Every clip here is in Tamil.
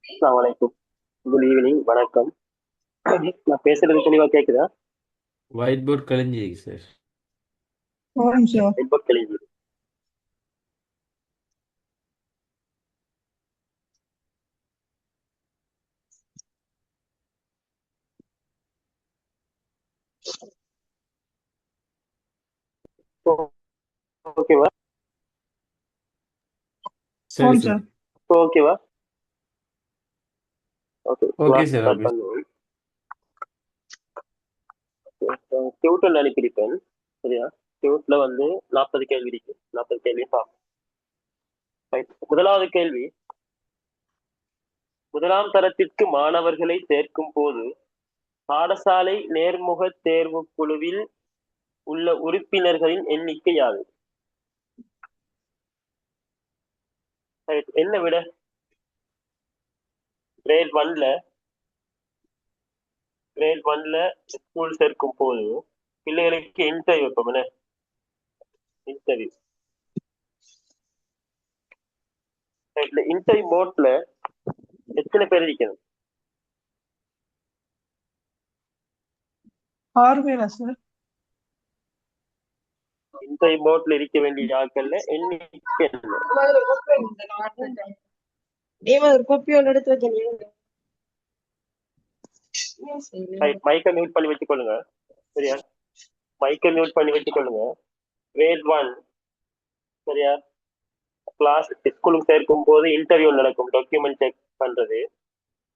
அஸ்ஸலாமு அலைக்கும். குட் ஈவினிங், வணக்கம். நான் பேசுறது தெளிவா கேக்குதா? ஒயிட் போர்ட் கழிஞ்சிருக்கு சார். ஒரு நிமிஷம். ரொம்ப தெளிவு. ஓகேவா? சரி ஒரு சார். நிமிஷம். ஓகேவா? Okay, okay class sir. Start okay. பண்ணுவோம். டியூட்டர் அனுப்பியிருப்பேன். சரியா? டியூட்ல வந்து 40 கேள்வி இருக்கு. 40 கேள்வி பார்ப்போம். Right. முதலாவது கேள்வி, முதலாம் தரத்திற்கு மாணவர்களை சேர்க்கும் போது பாடசாலை நேர்முக தேர்வு குழுவில் உள்ள உறுப்பினர்களின் எண்ணிக்கை யாது? Right. என்ன விட? கிரேட் ஒன்ல ஸ்கூல் சேர்க்கும் போது பிள்ளைகளுக்கு இன்டர்வியூ வைப்போம். என்ன இன்டர்வியூ? இன்டர்வியூ மோட்ல எத்தனை பேர் இருக்கணும்? 6 பேரா சார்? இன்டர்வியூ மோட்ல இருக்க வேண்டிய ஆட்கள்ல எண்ணிக்கை என்ன? மைக்கை மியூட் பண்ணி வச்சுக்கொள்ளுங்க. சரியா? மைக்கை மியூட் பண்ணி வச்சுக்கொள்ளுங்க. கிரேட் 1 சரியா, கிளாஸ் ஸ்கூலுக்கு சேர்க்கும் போது இன்டர்வியூ நடக்கும், டாக்குமெண்ட் செக் பண்றது.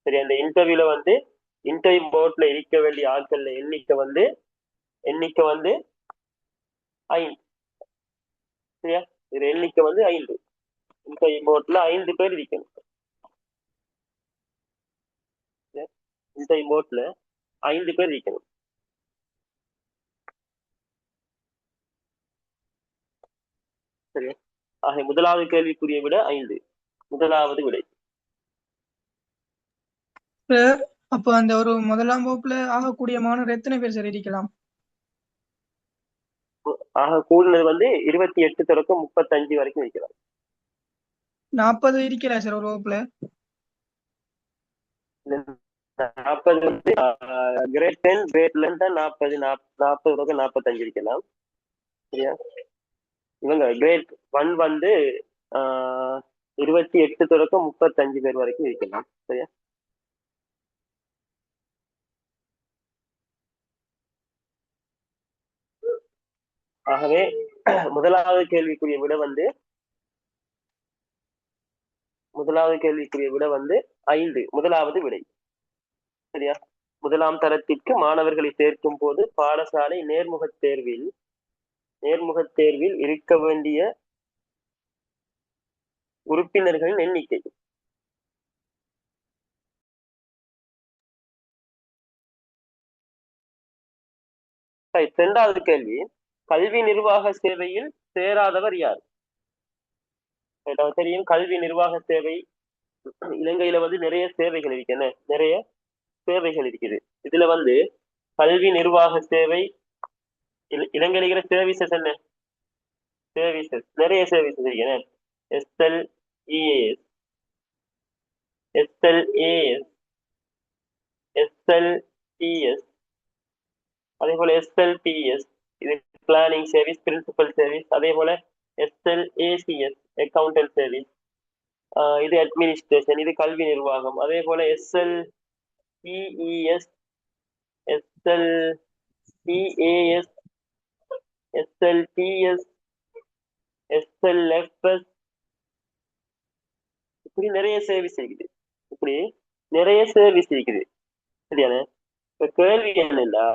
சரி, அந்த இன்டர்வியூல வந்து இன்டர்வியூ மோட்ல இருக்க வேண்டிய ஆட்கள்ல எண்ணிக்கை வந்து 5. சரியா? இது எண்ணிக்கை வந்து 5. இன்டர்வியூ மோட்ல 5 பேர் இருக்கணும். இன்டர்வியூ மோட்ல 5 பேர் இருக்கணும். சரியா? ஆக முதலாவது கேள்விக்குரிய விட 5. முதலாவது விடை. சார், அப்போ அந்த ஒரு முதலாம் வகுப்புல ஆகக்கூடிய மாணவர் எத்தனை பேர் சார் இருக்கலாம்? ஆக கூடுதல் வந்து 28 தொடக்கம் 35 வரைக்கும் வைக்கலாம். 40 இருக்கிறா சார் ஒரு வகுப்புல? 40 வந்து கிரேட் 10 கிரேட் 11 40 தொடக்கம் 45 இருக்கலாம். சரியா? இவங்க கிரேட் 1 வந்து 28 தொடக்கம் 35 பேர் வரைக்கும் இருக்கலாம். சரியா? ஆகவே முதலாவது கேள்விக்குரிய விட வந்து 5. முதலாவது விடை. சரியா? முதலாம் தரத்திற்கு மாணவர்களை சேர்க்கும் போது பாடசாலை நேர்முக தேர்வில் நேர்முக தேர்வில் இருக்க வேண்டிய உறுப்பினர்களின் எண்ணிக்கை. இரண்டாவது கேள்வி, கல்வி நிர்வாக சேவையில் சேராதவர் யார்? தெரியும், கல்வி நிர்வாக சேவை இலங்கையில நிறைய சேவைகள் இருக்கு, நிறைய சேவைகள் இருக்குது. இதுல கல்வி நிர்வாக சேவை இலங்கையில இருக்கிற சர்வீசஸ் என்ன? சர்வீசஸ் நிறைய சர்வீசஸ் இருக்கு. SLEAS, SLAS, SLPS, அதே போல SLPS இது பிளானிங் சர்வீஸ், பிரின்சிபல் சர்வீஸ். அதே போல SLACS அக்கவுண்டன்ட் சர்வீஸ், இது அட்மினிஸ்ட்ரேஷன், இது கல்வி நிர்வாகம். அதே போல SLPES, SLPAS, SLPS, SLFS, இப்படி நிறைய சர்வீஸ் இருக்குது. இப்படி நிறைய சர்வீஸ் இருக்குது. சரியான இப்ப கேள்வி என்னன்னா,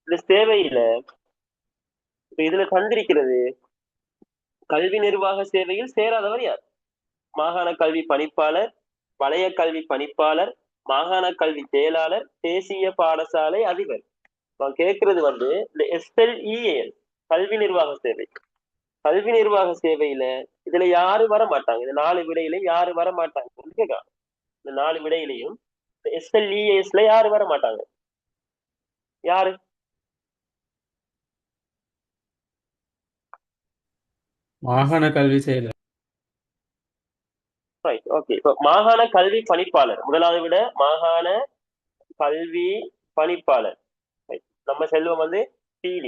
இந்த சேவையில இதுல தந்திருக்கிறது கல்வி நிர்வாக சேவையில் சேராதவர் யார்? மாகாண கல்வி பணிப்பாளர், வலய கல்வி பணிப்பாளர், மாகாண கல்வி செயலாளர், தேசிய பாடசாலை அதிபர். கேட்கறது இந்த SLEAS கல்வி நிர்வாக சேவை. கல்வி நிர்வாக சேவையில இதுல யாரு வர மாட்டாங்க? இந்த 4 விடையில யாரு வர மாட்டாங்க? இந்த 4 விடையிலையும் SLEASல யாரு வர மாட்டாங்க? யாரு? மாகாண கல்வி செயலர். ஓகே, இப்போ மாகாண கல்வி பணிப்பாளர் முதலாவது விட, மாகாண கல்வி பணிப்பாளர் நம்ம செல்வம் PD,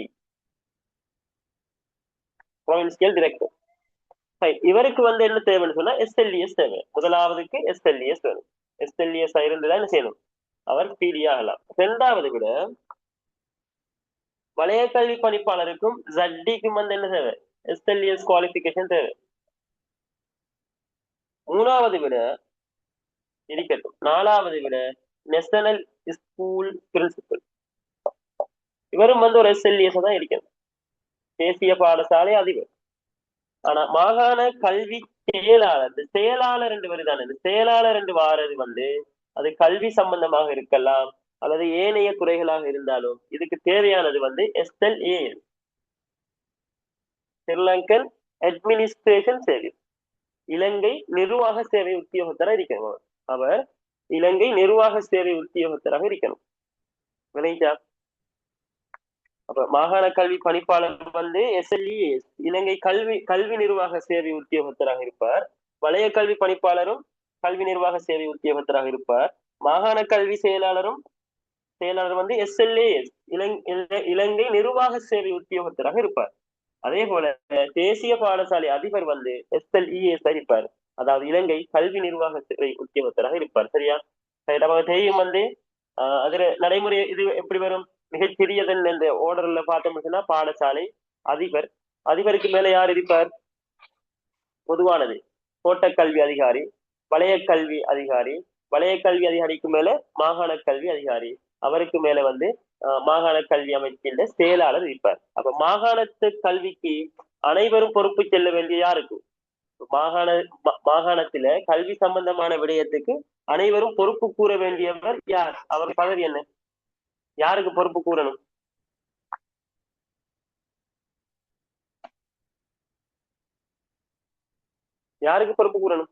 ப்ரொவின்சியல் டைரக்டர். இவருக்கு என்ன தேவைன்னு சொன்னா SLES தேவை. முதலாவதுக்கு SLES வேணும். SLES இருந்துதான் என்ன செய்யணும்? அவர் PD ஆகலாம். இரண்டாவது விட வலய கல்வி பணிப்பாளருக்கும் ZDக்கும் என்ன தேவை? SLES குவாலிபிகேஷன் தேவை. மூணாவது விட இருக்கட்டும். நாலாவது விட நேஷனல் ஸ்கூல் பிரின்சிபல், இவரும் ஒரு SLES தான் இருக்கணும், தேசிய பாடசாலை அதிபர். ஆனா மாகாண கல்வி செயலாளர், இந்த செயலாளர் என்று வருதானே, இந்த செயலாளர் என்று வாரது அது கல்வி சம்பந்தமாக இருக்கலாம் அல்லது ஏனைய துறைகளாக இருந்தாலும் இதுக்கு தேவையானது SLAS, ஸ்ரீலங்கன் அட்மினிஸ்ட்ரேஷன் சர்வீஸ், இலங்கை நிர்வாக சேவை உத்தியோகத்தராக இருக்கணும். அவர் இலங்கை நிர்வாக சேவை உத்தியோகத்தராக இருக்கணும். விளைஞ்சா? அப்ப மாகாண கல்வி பணிப்பாளர் SLEAS இலங்கை கல்வி நிர்வாக சேவை உத்தியோகத்தராக இருப்பார். வலய கல்வி பணிப்பாளரும் கல்வி நிர்வாக சேவை உத்தியோகத்தராக இருப்பார். மாகாண கல்வி செயலாளர் SLAS இலங்கை நிர்வாக சேவை உத்தியோகத்தராக இருப்பார். அதே போல தேசிய பாடசாலை அதிபர் SLEAS இருப்பார், அதாவது இலங்கை கல்வி நிர்வாக சேவை உத்தியோகத்தராக இருப்பார். சரியா? நமக்கு தெரியும் அதுல நடைமுறை இது எப்படி வரும்? மிகச்சிறியதன் இந்த ஓர்டர்ல பார்த்தோம்னா பாடசாலை அதிபர், அதிபருக்கு மேல யார் இருப்பார்? பொதுவானது தோட்டக்கல்வி அதிகாரி, வலய கல்வி அதிகாரி, வலய கல்வி அதிகாரிக்கு மேல மாகாண கல்வி அதிகாரி, அவருக்கு மேல மாகாண கல்வி அமைச்சின் செயலாளர் இருப்பார். அப்ப மாகாணத்து கல்விக்கு அனைவரும் பொறுப்பு செல்ல வேண்டிய யாருக்கு? மாகாணத்துல கல்வி சம்பந்தமான விடயத்துக்கு அனைவரும் பொறுப்பு கூற வேண்டியவர் யார்? அவர் பதவி என்ன? யாருக்கு பொறுப்பு கூறணும்? யாருக்கு பொறுப்பு கூறணும்?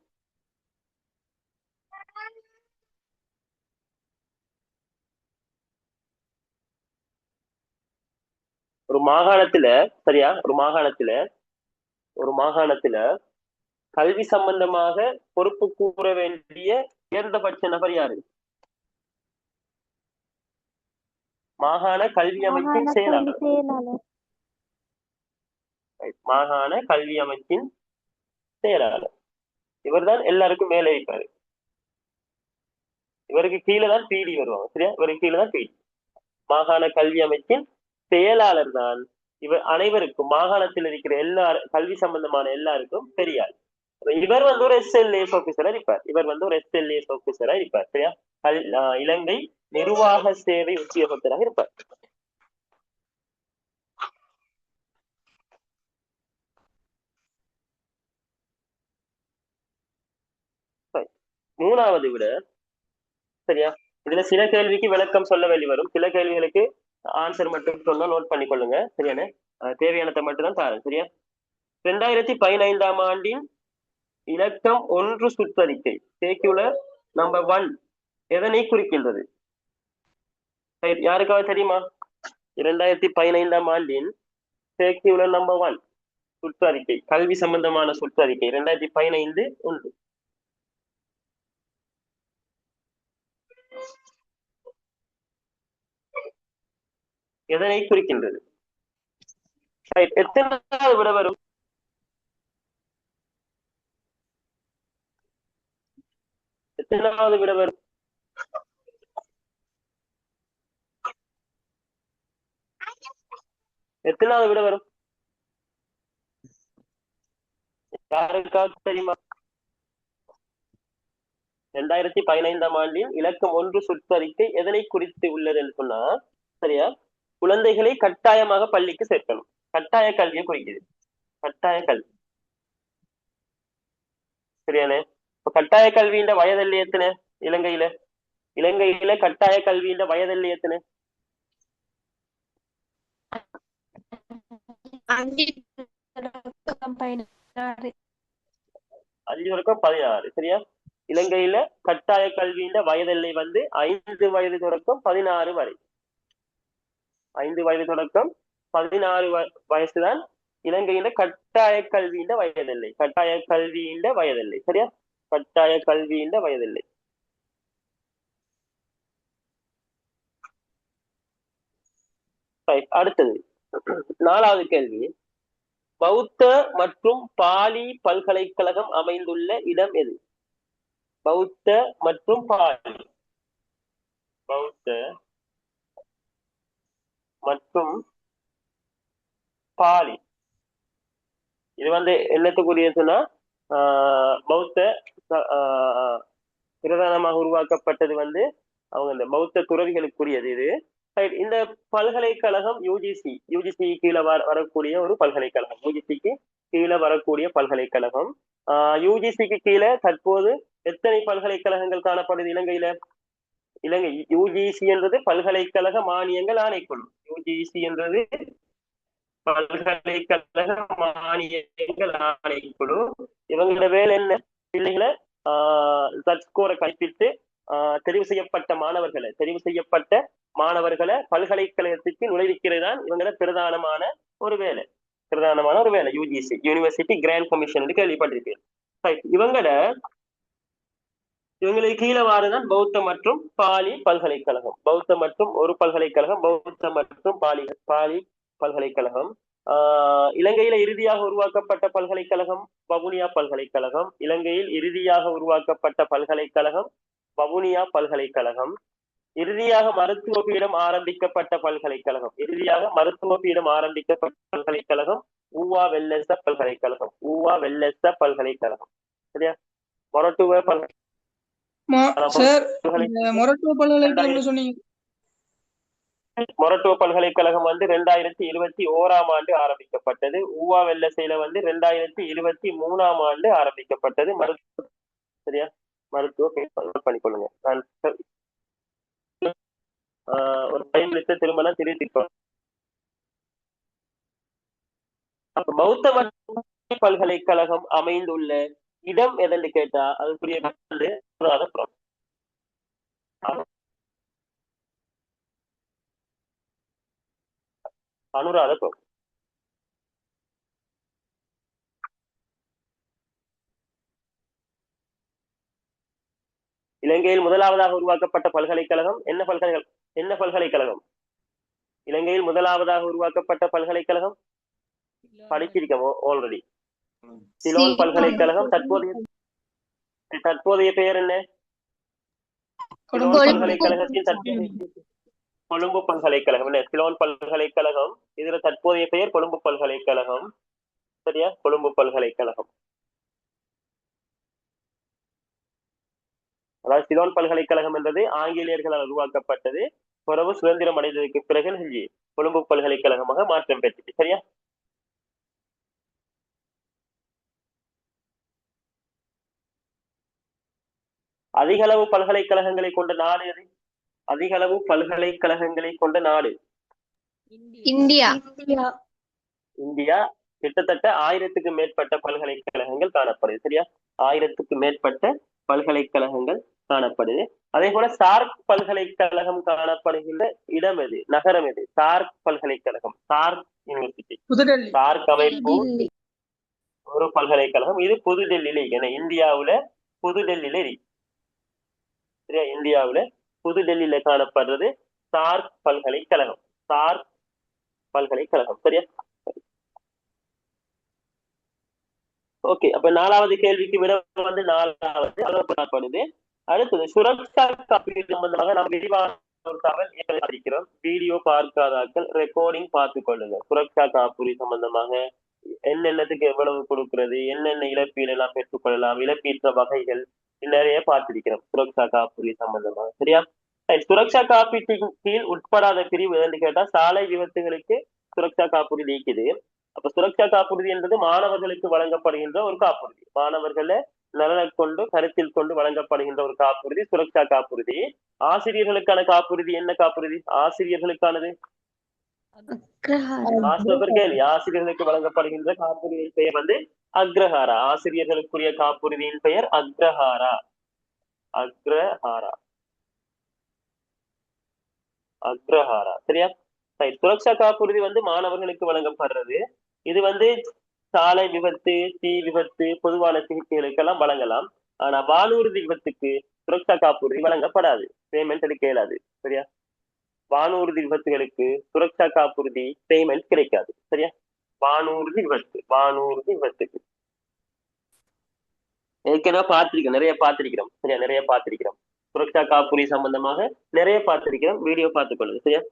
ஒரு மாகாணத்துல, சரியா, ஒரு மாகாணத்துல கல்வி சம்பந்தமாக பொறுப்பு கூற வேண்டிய உயர்ந்தபட்ச நபர் யாரு? மாகாண கல்வி அமைச்சின் செயலாளர். மாகாண கல்வி அமைச்சின் செயலாளர் இவர்தான் எல்லாருக்கும் மேலே இருப்பாரு. இவருக்கு கீழே தான் PD வருவாங்க. சரியா? இவருக்கு கீழே தான் PD. மாகாண கல்வி அமைச்சின் செயலாளர் தான் இவர் அனைவருக்கும், மாகாணத்தில் இருக்கிற எல்லா கல்வி சம்பந்தமான எல்லாருக்கும் பெரியார். இவர் ஒரு SLAS ஆபீசரா இருப்பார். ஒரு SLAS ஆபீசரா இருப்பார். சரியா? இலங்கை நிர்வாக சேவை உத்தியோகத்தராக இருப்பார். மூணாவது விட சரியா. இதுல சில கேள்விக்கு விளக்கம் சொல்ல வேண்டி வரும், சில கேள்விகளுக்கு ஆன்சர் மட்டும் சொன்னா நோட் பண்ணிக்கொள்ளுங்க சரியான. தேவையானதை மட்டும் தான் பாருங்க சரியா. 2015 ஆண்டின் இலக்கம் 1 சுற்றறிக்கை சர்க்குலர் நம்பர் 1 எதனை குறிக்கின்றது? யாருக்காவது தெரியுமா? 2015 ஆண்டின் சர்க்குலர் நம்பர் 1 சுற்றறிக்கை, கல்வி சம்பந்தமான சுற்றறிக்கை 2015 1 எதனை குறிக்கின்றது? எத்தனாவது விட வரும்? எத்தனாவது விட வரும்? எத்தனாவது விட வரும்? யாருக்காவது தெரியுமா? 2015 ஆண்டின் இலக்கம் 1 சுற்றறிக்கை எதனை குறித்து உள்ளது என்று சொன்னா சரியா, குழந்தைகளை கட்டாயமாக பள்ளிக்கு சேர்க்கணும், கட்டாய கல்வியை குறிக்குது, கட்டாய கல்வி சரியானே. இப்ப கட்டாய கல்வியின் வயதெல்லை எத்தனை இலங்கையில? இலங்கையில கட்டாய கல்வியின் வயதெல்லை எத்தனை? 5 தொடக்கம் 16 சரியா. இலங்கையில கட்டாய கல்வியின் வயதெல்லை 5 வயது தொடக்கம் 16 வரை. 5 வயது தொடக்கம் 16 வயசுதான் இலங்கையில கட்டாய கல்வியின் வயதெல்லை, கட்டாய கல்வியின் வயதெல்லை சரியா, கட்டாய கல்வியின் வயதெல்லை. அடுத்தது 4வது கேள்வி, பௌத்த மற்றும் பாலி பல்கலைக்கழகம் அமைந்துள்ள இடம் எது? பௌத்த மற்றும் பாலி, பௌத்த மற்றும் பாலி இது என்னத்துக்குரியதுன்னா பௌத்த பிரதானமாக உருவாக்கப்பட்டது அவங்க இந்த பௌத்த துறவிகளுக்குரியது இது. இந்த பல்கலைக்கழகம் யூஜிசி கீழே வரக்கூடிய ஒரு பல்கலைக்கழகம், யூஜிசிக்கு கீழே வரக்கூடிய பல்கலைக்கழகம். யூஜிசிக்கு கீழே தற்போது எத்தனை பல்கலைக்கழகங்கள் காணப்படுது இலங்கையில? இலங்கை யூஜிசி என்றது பல்கலைக்கழக மானியங்கள் ஆணைக்குழு, யூஜிசி என்றது பல்கலைக்கழக மானியங்கள் ஆணைக்குழு. இவங்களோட வேலை என்ன? பிள்ளைகளை ஸ்கோரை கற்பித்து தெரிவு செய்யப்பட்ட மாணவர்களை பல்கலைக்கழகத்துக்கு நுழைவிக்கிறது தான் இவங்களோட பிரதானமான ஒரு வேலை. யூஜிசி, யூனிவர்சிட்டி கிராண்ட் கமிஷன் கேள்விப்பட்டிருப்பேன். இவங்களுக்கு கீழே வாருதான் பௌத்த மற்றும் பாலி பல்கலைக்கழகம், பௌத்த மற்றும் ஒரு பல்கலைக்கழகம், பௌத்த மற்றும் பாலி பல்கலைக்கழகம். இலங்கையில இறுதியாக உருவாக்கப்பட்ட பல்கலைக்கழகம் வவுனியா பல்கலைக்கழகம். இலங்கையில் இறுதியாக உருவாக்கப்பட்ட பல்கலைக்கழகம் வவுனியா பல்கலைக்கழகம். இறுதியாக மருத்துவ பீடம் ஆரம்பிக்கப்பட்ட பல்கலைக்கழகம், ஊவா வெல்லெச பல்கலைக்கழகம், ஊவா வெல்லெச பல்கலைக்கழகம் சரியா. மொரட்டுவ பல்கலைக்கழகம் சொன்னீங்க. மொரட்டுவ பல்கலைக்கழகம் 2021 ஆண்டு ஆரம்பிக்கப்பட்டது. ஊவா வெல்லசையில 2023 ஆண்டு ஆரம்பிக்கப்பட்டது. சரியா, மருத்துவ பண்ணிக்கொள்ளுங்க. நான் ஒரு 5 நிமிஷம் திரும்ப திருத்திக்கோங்க. பௌத்த பல்கலைக்கழகம் அமைந்துள்ள இடம் எதன்னு கேட்டா அதுக்குரிய அனுராதபுரம். இலங்கையில் முதலாவதாக உருவாக்கப்பட்ட பல்கலைக்கழகம் என்ன பல்கலைக்கழகம்? இலங்கையில் முதலாவதாக உருவாக்கப்பட்ட பல்கலைக்கழகம் படிச்சிருக்கோம் ஆல்ரெடி, சிலோன் பல்கலைக்கழகம். தற்போதைய பெயர் என்ன? பல்கலைக்கழகத்தின் கொழும்பு பல்கலைக்கழகம். சிலோன் பல்கலைக்கழகம், இதுல தற்போதைய பெயர் கொழும்பு பல்கலைக்கழகம் சரியா, கொழும்பு பல்கலைக்கழகம். அதாவது சிலோன் பல்கலைக்கழகம் என்றது ஆங்கிலேயர்களால் உருவாக்கப்பட்டது, பிறகு சுதந்திரம் அடைந்ததுக்கு பிறகு கொழும்பு பல்கலைக்கழகமாக மாற்றம் பெற்றது சரியா. அதிக அளவு பல்கலைக்கழகங்களை கொண்ட நாடு எது? அதிக அளவு பல்கலைக்கழகங்களை கொண்ட நாடு இந்தியா. இந்தியா. கிட்டத்தட்ட 1000க்கு மேற்பட்ட பல்கலைக்கழகங்கள் காணப்படுது. சரியா? 1000க்கு மேற்பட்ட பல்கலைக்கழகங்கள் காணப்படுது. அதே போல சார்க் பல்கலைக்கழகம் காணப்படுகின்ற இடம் எது, நகரம் எது? சார்க் பல்கலைக்கழகம், சார்க் யூனிவர்சிட்டி, புதுடெல்லி. சார்க் அமைப்பு ஒரு பல்கலைக்கழகம். இது புதுடெல்லியில இருக்கு. இந்தியாவுல புதுடெல்லியில இருக்கு. சரியா? இந்தியாவுல புதுடெல்லியில காணப்படுறது சார்க் பல்கலைக்கழகம், சார்க் பல்கலைக்கழகம். சரியா? ஓகே, அப்ப 4வது கேள்விக்கு விட வந்து 4வது காணப்படுது. அடுத்தது சுரக்ஷா காப்பீடு சம்பந்தமாக நாம் விரிவான ஒரு தகவல் இருக்கிறோம். வீடியோ பார்க்காதாக்கள் ரெக்கார்டிங் பார்த்துக் கொள்ளுங்க. சுரக்ஷா காப்பீடு சம்பந்தமாக என்னென்னத்துக்கு எவ்வளவு கொடுக்கிறது, என்னென்ன இழப்பீடு எல்லாம் பெற்றுக்கொள்ளலாம், இழப்பீட்ட வகைகள் நிறைய பார்த்திருக்கிறோம் சுரக்ஷா காப்பீடு சம்பந்தமாக. சரியா? சுரக்ஷா காப்பீட்டின் கீழ் உட்படாத பிரிவு என்று கேட்டா சாலை விபத்துகளுக்கு சுரக்ஷா காப்பீடு நீக்குது. அப்ப சுரக்ஷா காப்புறுதி என்பது மாணவர்களுக்கு வழங்கப்படுகின்ற ஒரு காப்புறுதி. மாணவர்களை நலனை கொண்டு கருத்தில் கொண்டு வழங்கப்படுகின்ற ஒரு காப்புறுதி சுரக்ஷா காப்புறுதி. ஆசிரியர்களுக்கான காப்புறுதி என்ன காப்புறுதி? ஆசிரியர்களுக்கானது ஆசிரியர்களுக்கு வழங்கப்படுகின்ற காப்புறுதியின் பெயர் வந்து அக்ரஹாரா. ஆசிரியர்களுக்குரிய காப்புறுதியின் பெயர் அக்ரஹாரா. அக்ரஹாரா, அக்ரஹாரா. சரியா? சுரக்ஷா காப்புறுதி வந்து மாணவர்களுக்கு வழங்கப்படுறது. இது வந்து சாலை விபத்து, தீ விபத்து, பொதுவான சிகிச்சைகளுக்கெல்லாம் வழங்கலாம். ஆனா வானூர்தி விபத்துக்கு சுரக்ஷா காப்புறுதி வழங்கப்படாது, பேமெண்ட் எடுக்க இயலாது. சரியா? வானூர்தி விபத்துகளுக்கு சுரக்ஷா காப்புறுதி பேமெண்ட் கிடைக்காது. சரியா? வானூர்தி விபத்துக்கு ஏற்கனவே பார்த்திருக்கோம், நிறைய பார்த்திருக்கிறோம். சரியா? நிறைய பார்த்திருக்கிறோம். சுரக்ஷா காப்புறுதி சம்பந்தமாக நிறைய பார்த்திருக்கிறோம். வீடியோ பார்த்துக்கொள்ளுங்க. சரியா?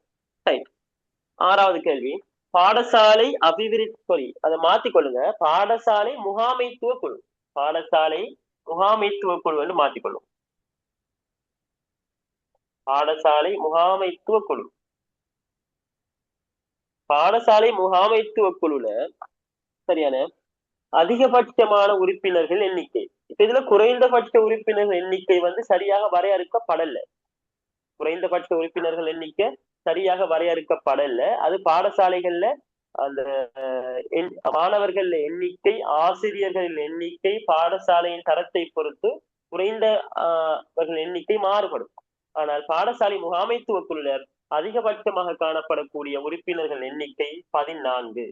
6வது கேள்வி, பாடசாலை அபிவிருத்தி, அதை மாத்திக்கொள்ளுங்க, பாடசாலை முகாமைத்துவ குழு. பாடசாலை முகாமைத்துவ குழு என்று மாத்திக்கொள்ளும். பாடசாலை முகாமைத்துவ குழு. பாடசாலை முகாமைத்துவ குழுல சரியான அதிகபட்சமான உறுப்பினர்கள் எண்ணிக்கை. இப்ப இதுல குறைந்தபட்ச உறுப்பினர்கள் எண்ணிக்கை வந்து சரியாக வரையறுக்கப்படல. குறைந்தபட்ச உறுப்பினர்கள் எண்ணிக்கை சரியாக வரையறுக்கப்படல. அது பாடசாலைகள்ல அந்த மாணவர்கள் எண்ணிக்கை, ஆசிரியர்களின் எண்ணிக்கை, பாடசாலையின் தரத்தை பொறுத்து குறைந்தவர்கள் எண்ணிக்கை மாறுபடும். ஆனால் பாடசாலை முகாமைத்துவ குழுவினர் அதிகபட்சமாக காணப்படக்கூடிய உறுப்பினர்கள் எண்ணிக்கை 14.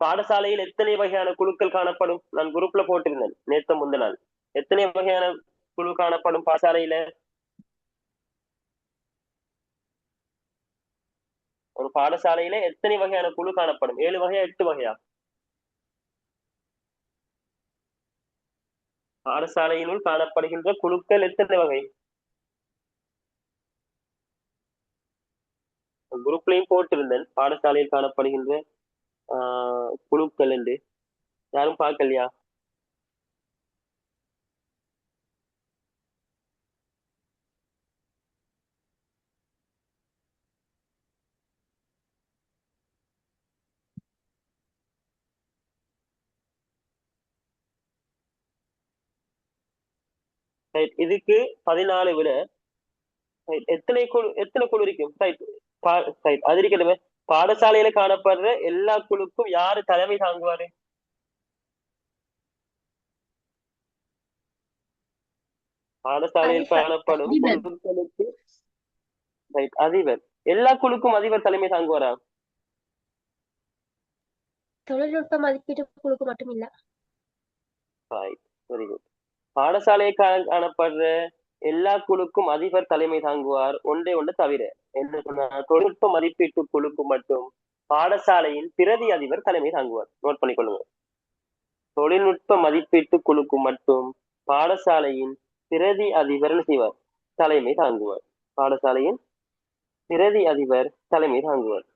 பாடசாலையில் எத்தனை வகையான குழுக்கள் காணப்படும்? நான் குரூப்ல போட்டிருந்தேன் நேற்று முந்த நாள். எத்தனை வகையான குழு காணப்படும் பாடசாலையில? ஒரு பாடசாலையில எத்தனை வகையான குழு காணப்படும்? 7 வகையா 8 வகையா? பாடசாலையினுள் காணப்படுகின்ற குழுக்கள் எத்தனை வகை? குரூப்லையும் போட்டிருந்தேன் பாடசாலையில் காணப்படுகின்ற குழுக்கள் என்று. யாரும் பார்க்கலையா? இதுக்கு 14 விட எத்தனை குழு இருக்கும்? அது இருக்கட்டுமே. பாடசாலையில காணப்படுற எல்லா குழுக்கும் யாரு தலைமை தாங்குவாரு? பாடசாலையில் காணப்படும் குழுக்களுக்கு அதிபர். எல்லா குழுக்கும் அதிபர் தலைமை தாங்குவாரா? தொழில்நுட்ப மதிப்பீட்டு குழுக்கு மட்டும் இல்ல. Very good. பாடசாலையை காணப்படுற எல்லா குழுக்கும் அதிபர் தலைமை தாங்குவார், ஒன்றே தவிர. என்ன சொன்னா, தொழில்நுட்ப மதிப்பீட்டு குழுக்கு மட்டும் பாடசாலையின் பிரதி அதிபர் தலைமை தாங்குவார். நோட் பண்ணிக்கொள்ளுங்க. தொழில்நுட்ப மதிப்பீட்டு குழுக்கு மட்டும் பாடசாலையின் பிரதி அதிபர் செய்வார், தலைமை தாங்குவார். பாடசாலையின் பிரதி அதிபர் தலைமை தாங்குவார்.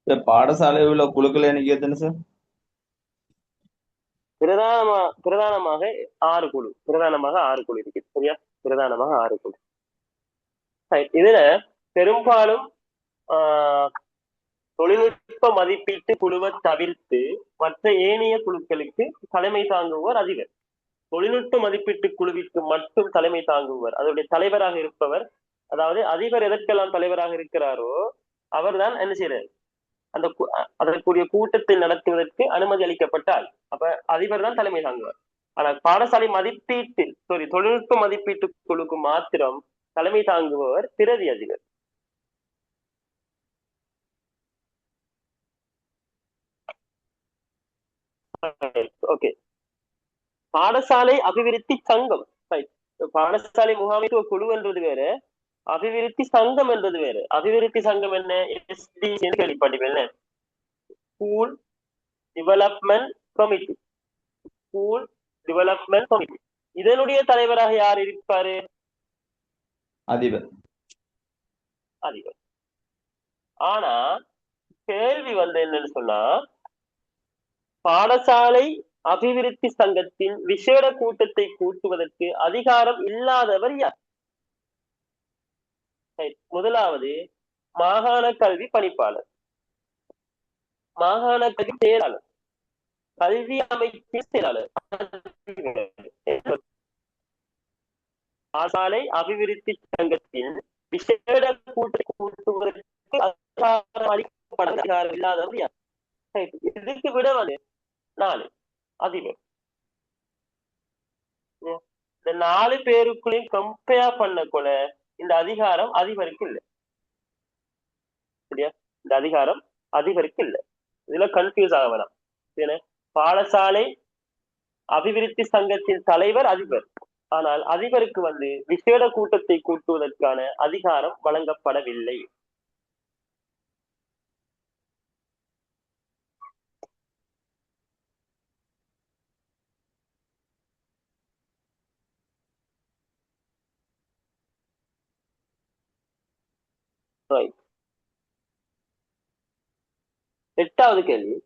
இந்த பாடசாலையில் உள்ள குழுக்கள் எண்ணிக்கை எத்தனை சார்? பிரதானமாக 6 குழு. பிரதானமாக 6 குழு இருக்கு. சரியா? பிரதானமாக 6 குழு. இதுல பெரும்பாலும் தொழில்நுட்ப மதிப்பீட்டு குழுவை தவிர்த்து மற்ற ஏனைய குழுக்களுக்கு தலைமை தாங்குவோர் அதிபர். தொழில்நுட்ப மதிப்பீட்டு குழுவிற்கு மட்டும் தலைமை தாங்குவர். அதனுடைய தலைவராக இருப்பவர், அதாவது அதிபர் எதற்கெல்லாம் தலைவராக இருக்கிறாரோ அவர்தான் என்ன செய்யறாரு, அதற்குரிய கூட்டத்தை நடத்துவதற்கு அனுமதி அளிக்கப்பட்டால் அப்ப அதிபர் தான் தலைமை தாங்குவார். ஆனால் பாடசாலை தொழில்நுட்ப மதிப்பீட்டு குழுக்கு மாத்திரம் தலைமை தாங்குபவர் பிரதி அதிபர். ஓகே. பாடசாலை அபிவிருத்தி சங்கம், பாடசாலை முகாமைத்துவ குழு என்றது வேற, அபிவிருத்தி சங்கம் என்றது வேறு. அபிவிருத்தி சங்கம் என்ன? கேள்விப்பட்டீங்க, school development committee. School development committee. இதனுடைய தலைவராக யார் இருப்பாரு? அதிபர். அதிபர். ஆனா கேள்வி என்னன்னு சொன்னா, பாடசாலை அபிவிருத்தி சங்கத்தின் விசேட கூட்டத்தை கூட்டுவதற்கு அதிகாரம் இல்லாதவர் யார்? முதலாவது மாகாண கல்வி பணிப்பாளர், மாகாண கல்வி செயலாளர், கல்வி அமைப்பின் செயலாளர். பாடசாலை அபிவிருத்தி சங்கத்தின் விசேட கூட்டத்தை கூட்டுவதற்கு அதிகாரம் இல்லாதவர் யார்? இதுக்கு விட 4 அதிபர். இந்த 4 பேருக்குள்ளையும் கம்பேர் பண்ண கூட இந்த அதிகாரம் அதிபருக்கு இல்லை. சரியா? இந்த அதிகாரம் அதிபருக்கு இல்லை. இதுல கன்ஃபியூஸ் ஆக வேணாம். பாடசாலை அபிவிருத்தி சங்கத்தின் தலைவர் அதிபர். ஆனால் அதிபருக்கு விசேட கூட்டத்தை கூட்டுவதற்கான அதிகாரம் வழங்கப்படவில்லை. எட்டாவது கேள்வி,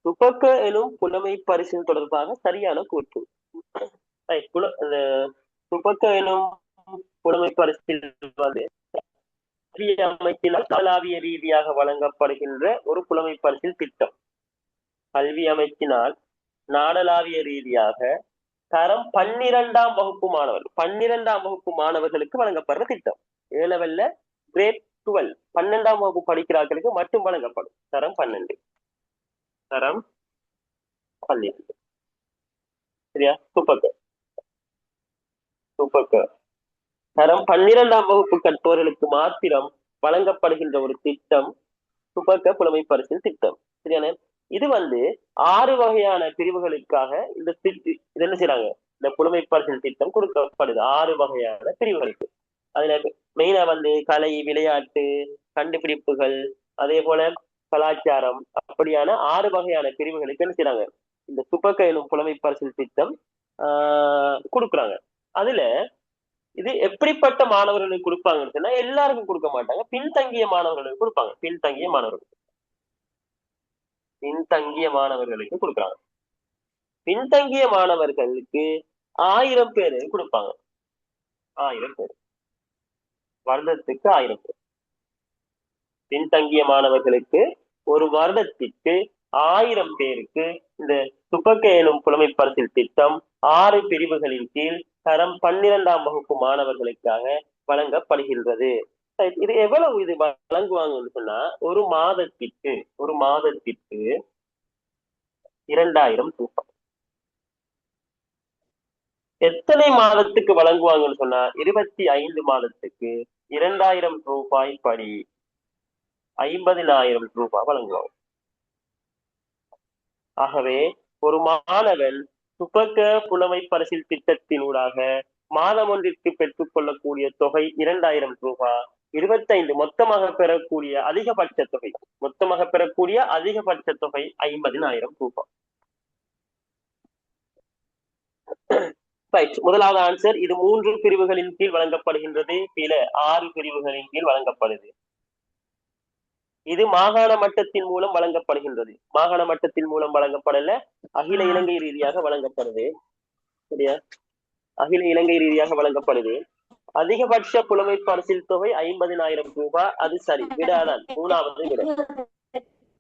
துப்பக்க எனும் புலமை பரிசில் தொடர்பாக சரியான கூற்று. துப்பக்க எனும் புலமை பரிசில் அமைப்பினால் ரீதியாக வழங்கப்படுகின்ற ஒரு புலமை பரிசில் திட்டம். கல்வி அமைப்பினால் நாடளாவிய ரீதியாக தரம் 12ஆம் வகுப்பு மாணவர்கள், 12ஆம் வகுப்பு மாணவர்களுக்கு வழங்கப்படுற திட்டம். ஏலவல்ல கிரேட் 12 12ஆம் வகுப்பு படிக்கிறார்களுக்கு மட்டும் வழங்கப்படும். தரம் 12. தரம் 12. சரியா? துப்பக்க தரம் 12ஆம் வகுப்பு கற்பவர்களுக்கு மாத்திரம் வழங்கப்படுகின்ற ஒரு திட்டம் துப்பக்க புலமை பரிசில் திட்டம். சரியான? இது 6 வகையான பிரிவுகளுக்காக இது என்ன செய்யறாங்க, இந்த புலமை பரிசில் திட்டம் கொடுக்கப்படுது. 6 வகையான பிரிவுகளுக்கு. அதுல மெயினா கலை, விளையாட்டு, கண்டுபிடிப்புகள், அதே போல கலாச்சாரம், அப்படியான 6 வகையான பிரிவுகளுக்கு என்ன செய்யறாங்க, இந்த துப்பக்க எனும் புலமை பரிசில் திட்டம் கொடுக்குறாங்க. அதுல இது எப்படிப்பட்ட மாணவர்களுக்கு கொடுப்பாங்கன்னு சொன்னா, எல்லாருக்கும் கொடுக்க மாட்டாங்க, பின்தங்கிய மாணவர்களுக்கு கொடுப்பாங்க. பின்தங்கிய மாணவர்களுக்கு கொடுக்குறாங்க. பின்தங்கிய மாணவர்களுக்கு 1000 பேர் கொடுப்பாங்க. 1000 பேர், வருடத்துக்கு 1000 பேர். பின்தங்கிய மாணவர்களுக்கு ஒரு வருடத்திற்கு 1000 பேருக்கு இந்த துப்பக்க எனும் புலமை பரிசில் திட்டம் 6 பிரிவுகளின் கீழ் தரம் 12ஆம் வகுப்பு மாணவர்களுக்காக வழங்கப்படுகின்றது. இது எவ்வளவு இது வழங்குவாங்கன்னு சொன்னா, ஒரு மாதத்திற்கு 2000 ரூபாய். எத்தனை மாதத்துக்கு வழங்குவாங்கன்னு சொன்னா, 25 மாதத்துக்கு 2000 ரூபாய் படி 50,000 ரூபாய் வழங்குவாங்க. ஆகவே ஒரு மாணவன் துப்பக்க புலமை பரிசில் திட்டத்தினூடாக மாதம் ஒன்றிற்கு பெற்றுக் கொள்ளக்கூடிய தொகை 2000 ரூபாய். 25 மொத்தமாக பெறக்கூடிய அதிகபட்ச தொகை 50,000 ரூபாய். ரைட், முதலாவது ஆன்சர் இது 3 பிரிவுகளின் கீழ் வழங்கப்படுகின்றது, கீழே 6 பிரிவுகளின் கீழ் வழங்கப்படுது. இது மாகாண மட்டத்தின் மூலம் வழங்கப்படுகின்றது. மாகாண மட்டத்தின் மூலம் வழங்கப்படல, அகில இலங்கை ரீதியாக வழங்கப்படுது. சரியா? அகில இலங்கை ரீதியாக வழங்கப்படுது. அதிகபட்ச புலமை பரிசில் தொகை 50,000 ரூபாய். அது சரி, விடாதான். 3வது விட.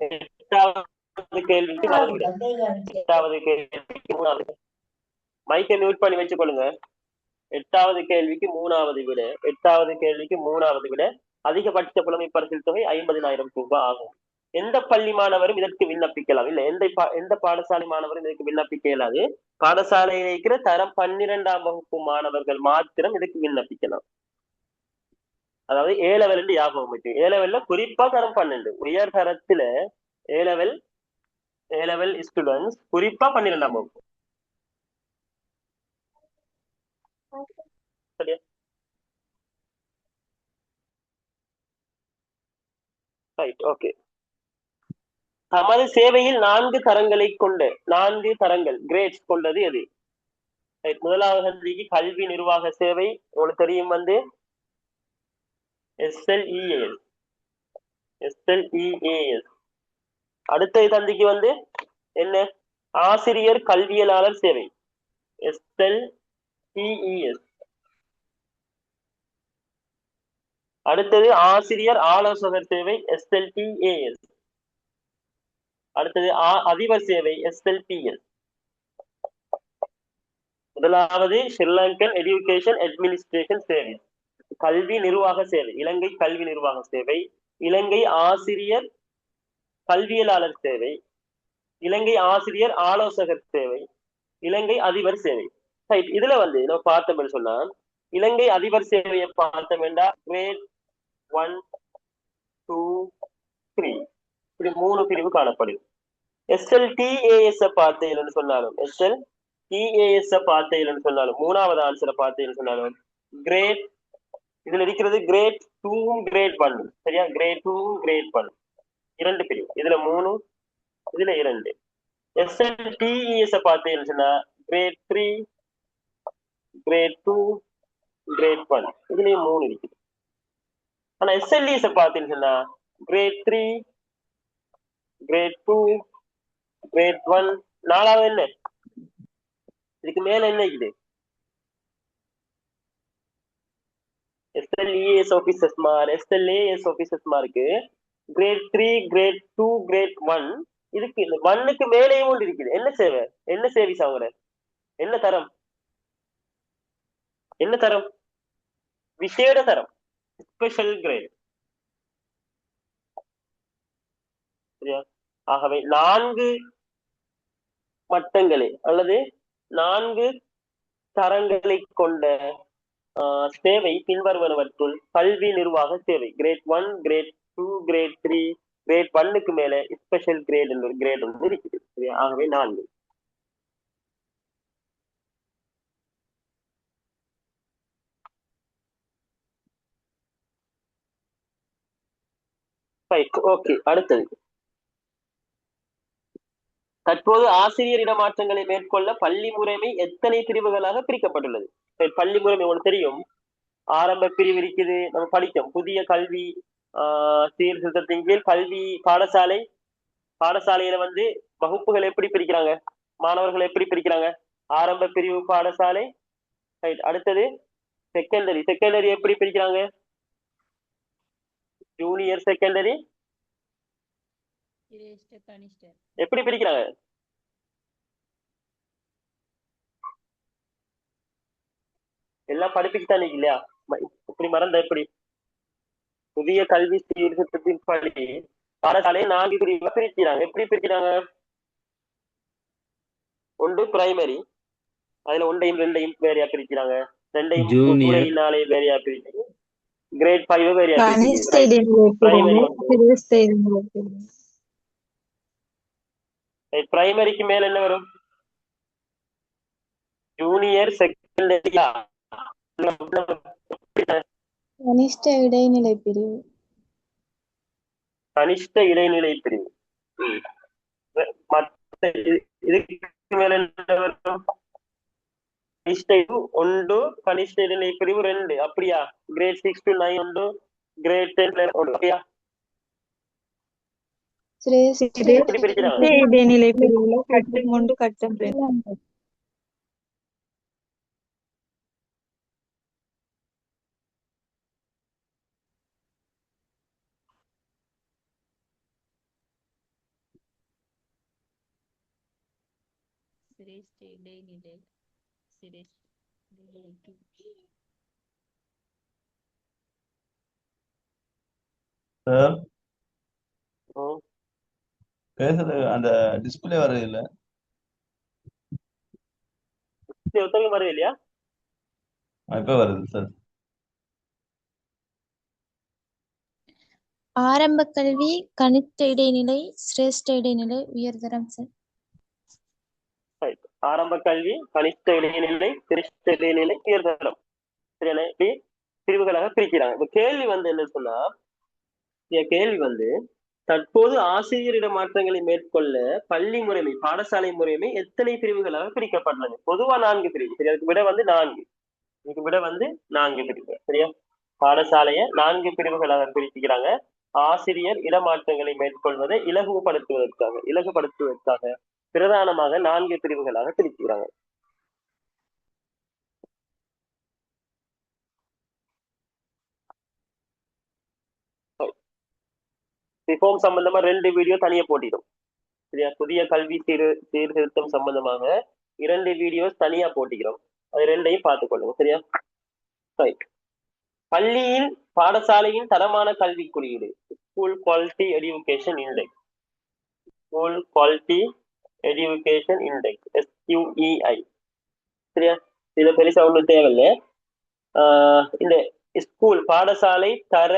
8வது கேள்விக்கு 4 விட. 8வது கேள்விக்கு 3வது. மைக்கை மியூட் பண்ணி வச்சுக்கொள்ளுங்க. 8வது கேள்விக்கு 3வது விட. 8வது கேள்விக்கு 3வது விட அதிகபட்ச புலமை பரிசில் தொகை 50,000 ரூபாய் ஆகும். எந்த பள்ளி மாணவரும் இதற்கு விண்ணப்பிக்கலாம். இல்ல, எந்த பாடசாலை மாணவரும் இதற்கு விண்ணப்பிக்க இயலாது. பாடசாலையில் இருக்கிற தரம் 12ஆம் வகுப்பு மாணவர்கள் மாத்திரம் இதுக்கு விண்ணப்பிக்கலாம். அதாவது ஏ லெவல் என்று ஞாபகம் வச்சு, ஏ லெவல்ல குறிப்பா தரம் 12 உயர் தரத்துல ஏ லெவல் ஸ்டூடெண்ட்ஸ் குறிப்பா 12ஆம் வகுப்பு. சரியா? Right, okay. தமது சேவையில் 4 தரங்களை கொண்ட 4 தரங்கள் கிரேட்ஸ் கொண்டது எது? முதலாவது கல்வி நிர்வாக சேவை, உங்களுக்கு தெரியும், வந்து SLEAS. அடுத்த தந்திக்கு வந்து என்ன? ஆசிரியர் கல்வியலாளர் சேவை, SLTES. அடுத்தது ஆசிரியர் ஆலோசகர் சேவை, SLTAS. அடுத்தது அதிபர் சேவை, SLPS. முதலாவது ஸ்ரீலங்கன் எஜுகேஷன் அட்மினிஸ்ட்ரேஷன் சர்வீஸ், கல்வி நிர்வாக சேவை, இலங்கை கல்வி நிர்வாக சேவை, இலங்கை ஆசிரியர் கல்வியலாளர் சேவை, இலங்கை ஆசிரியர் ஆலோசகர் சேவை, இலங்கை அதிபர் சேவை. ரைட், இதுல வந்து நம்ம பார்த்தோம்னு சொன்னா இலங்கை அதிபர் சேவையை பார்த்தோம் என்றால் கிரேட் 1, 2, 3 இப்படி 3 பிரிவு காணப்படுது. SLTAS பார்த்தேன்னு சொன்னாலும், SLTAS பார்த்தேன்னு சொன்னாலும், 3வது ஆன்சரை பார்த்தேன்னு சொன்னாலும் கிரேட், இதுல இருக்கிறது கிரேட் 2, கிரேட் 1. சரியா? கிரேட் 2, கிரேட் 1 2 பிரிவு. இதுல 3, இதுல 2. SLTES பார்த்தேன்னு சொன்னா கிரேட் 3, கிரேட் 2, கிரேட் 1 இதுலயும் 3 இருக்குது. ஆனா SLES பார்த்தேன்னு சொன்னா கிரேட் 3, கிரேட் 2, கிரேட் 1 4வது என்ன? இதுக்கு மேல என்ன இருக்குது? SLEAS officers mark grade 3, grade 2, grade 1. இதுக்கு இந்த 1க்கு மேலேயும் ஒன்று இருக்குது. என்ன சேவை? என்ன சர்வீஸ் அவங்க? என்ன தரம்? என்ன தரம்? விசேட தரம், ஸ்பெஷல் கிரேட். சரியா? ஆகவே 4 மட்டங்களை அல்லது 4 தரங்களை கொண்ட சேவை பின்வருவனவற்றுள் கல்வி நிர்வாக சேவை. கிரேட் 1, கிரேட் 2, கிரேட் 3, கிரேட் 1க்கு மேல ஸ்பெஷல் கிரேட் என்ற கிரேட் வந்து இருக்குது. சரியா? ஆகவே 4. ஓகே, அடுத்தது. தற்போது ஆசிரியர் இடமாற்றங்களை மேற்கொள்ள பள்ளி முறைமை எத்தனை பிரிவுகளாக பிரிக்கப்பட்டுள்ளது? பள்ளி முறைமை உங்களுக்கு தெரியும், ஆரம்ப பிரிவு இருக்குது, நம்ம படித்தோம். புதிய கல்வி சீர்திருத்தத்தின் கீழ் கல்வி பாடசாலையில வந்து வகுப்புகள் எப்படி பிரிக்கிறாங்க, மாணவர்கள் எப்படி பிரிக்கிறாங்க? ஆரம்ப பிரிவு பாடசாலை. ரைட், அடுத்தது செகண்டரி எப்படி பிரிக்கிறாங்க? ஜூனியர் செகண்டரி எப்படி பிரிக்கிறாங்க? எல்லாம் படிப்புக்குத்தான் இல்லையா? இப்படி மறந்த எப்படி? புதிய கல்வி சீர்திருத்தத்தின் படி பாடசாலையை 4 பிரிவா பிரிக்கிறாங்க. எப்படி பிரிக்கிறாங்க? ஒன்று பிரைமரி, அதுல 1யும் 2யும் வேறையா பிரிக்கிறாங்க, 2யும் 4யும் வேறையா பிரிக்கிறாங்க, கிரேட் 5 வேறையா பிரைமரிக்கு மேல என்ன வரும்? ஜூனியர் செகண்டரி, கனிஷ்ட இடைநிலை பிரிவு. இதுக்கு மேல என்ன வரும்? கனிஷ்ட இது ஒன்று, கனிஷ்ட இடைநிலை பிரிவு 2 அப்படியா? கிரேட் 6 to 9 உண்டு, கிரேட் 10 உண்டு அப்படியா? சிரேஷ்ட எப்படி பிரிக்கிறாங்க? இடைநிலை பிரிவுல கட்டம் ஒன்று கட்டம் ரெண்டு. சிரேஷ்ட இடைநிலை சிரேஷ்ட இடைநிலைக்கு சார் ம். பேசுறது அந்த டிஸ்பிளே வர்றது இல்ல. சரி, ஒருத்தவங்க வரவே இல்லையா? இப்ப வருது சார். ஆரம்ப கல்வி கனிஷ்ட இடைநிலை சிரேஷ்ட இடைநிலை உயர்தரம் சார். Right. ஆரம்ப கல்வி, கனிஷ்ட இடைநிலை, சிரேஷ்ட இடைநிலை, உயர்தரம். சரியான இப்படி பிரிவுகளாக பிரிக்கிறாங்க. இப்ப கேள்வி வந்து என்ன சொன்னா, கேள்வி வந்து தற்போது ஆசிரியரிட மாற்றங்களை மேற்கொள்ள பள்ளி முறைமை, பாடசாலை முறைமை எத்தனை பிரிவுகளாக பிரிக்கப்பட்டுள்ளது? பொதுவா 4 பிரிவு. சரி, அதுக்கு விட வந்து 4. இதுக்கு விட வந்து 4 பிரிவு. சரியா? பாடசாலைய 4 பிரிவுகளாக பிரிக்கிறாங்க. ஆசிரியர் இடமாற்றங்களை மேற்கொள்வதை இலகுபடுத்துவதற்காக பிரதானமாக 4 பிரிவுகளாக பிரிக்கிறாங்க. ரிஃபார்ம் சம்பந்தமா 2 வீடியோ தனியா போட்டிடும். சரியா? புதிய கல்வி சீர்திருத்தம் சம்பந்தமாக 2 வீடியோஸ் தனியா போட்டிக்கிறோம். அது 2ஐயும் பார்த்துக்கொள்ளுங்க. சரியா? ரைட். பள்ளியில் பாடசாலையின் தரமான கல்வி குறியீடு, school quality education index. School quality education index, SQEI. சரியா? இதுல பெருசா ஒன்றும் தேவையில்லை. இந்த ஸ்கூல் பாடசாலை தர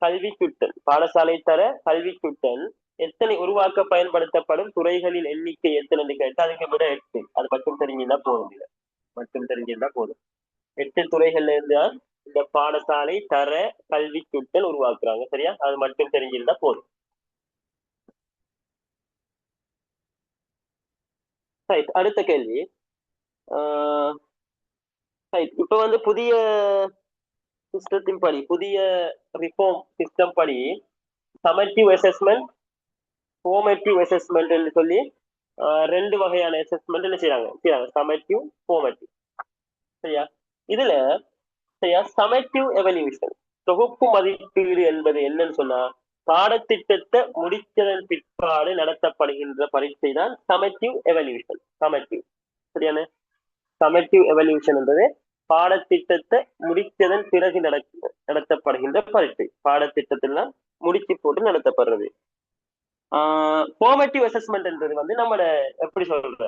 கல்வி சுட்டல், பாடசாலை தர கல்வி சுட்டல் எத்தனை உருவாக்க பயன்படுத்தப்படும் துறைகளின் எண்ணிக்கை எத்தனை கேட்டு அதுக்கு விட 8. அது மட்டும் தெரிஞ்சிருந்தா போதும். இல்ல மட்டும் தெரிஞ்சிருந்தா போதும். 8 துறைகள்ல இருந்து இந்த பாடசாலை தர கல்வி சுட்டல் உருவாக்குறாங்க. சரியா? அது மட்டும் தெரிஞ்சிருந்தா போதும். அடுத்த கேள்வி. இப்ப வந்து புதிய சிஸ்டத்தின் படி, புதிய ரிஃபார்ம் சிஸ்டம் படி சமட்டிவ் அசஸ்மெண்ட், ஃபார்மேட்டிவ் அசஸ்மெண்ட் என்று சொல்லி 2 வகையான அசஸ்மெண்ட் என்ன செய்யறாங்க? Summative, formative. சரியா? இதுல சரியா சமட்டிவ் எவல்யூஷன், தொகுப்பு மதிப்பீடு என்பது என்னன்னு சொன்னா, பாடத்திட்டத்தை முடித்ததன் பிற்பாடு நடத்தப்படுகின்ற பரீட்சை தான் சமட்டிவ் எவல்யூஷன். சமட்டிவ். சரியான? சமட்டிவ் எவல்யூஷன் என்பது பாடத்திட்டத்தை முடித்ததன் பிறகு நடத்தப்படுகின்ற பரீட்சை. பாடத்திட்டத்திலாம் முடிச்சு போட்டு நடத்தப்படுறது. ஃபார்மேட்டிவ் அசஸ்மெண்ட் என்றது வந்து நம்ம எப்படி சொல்ற,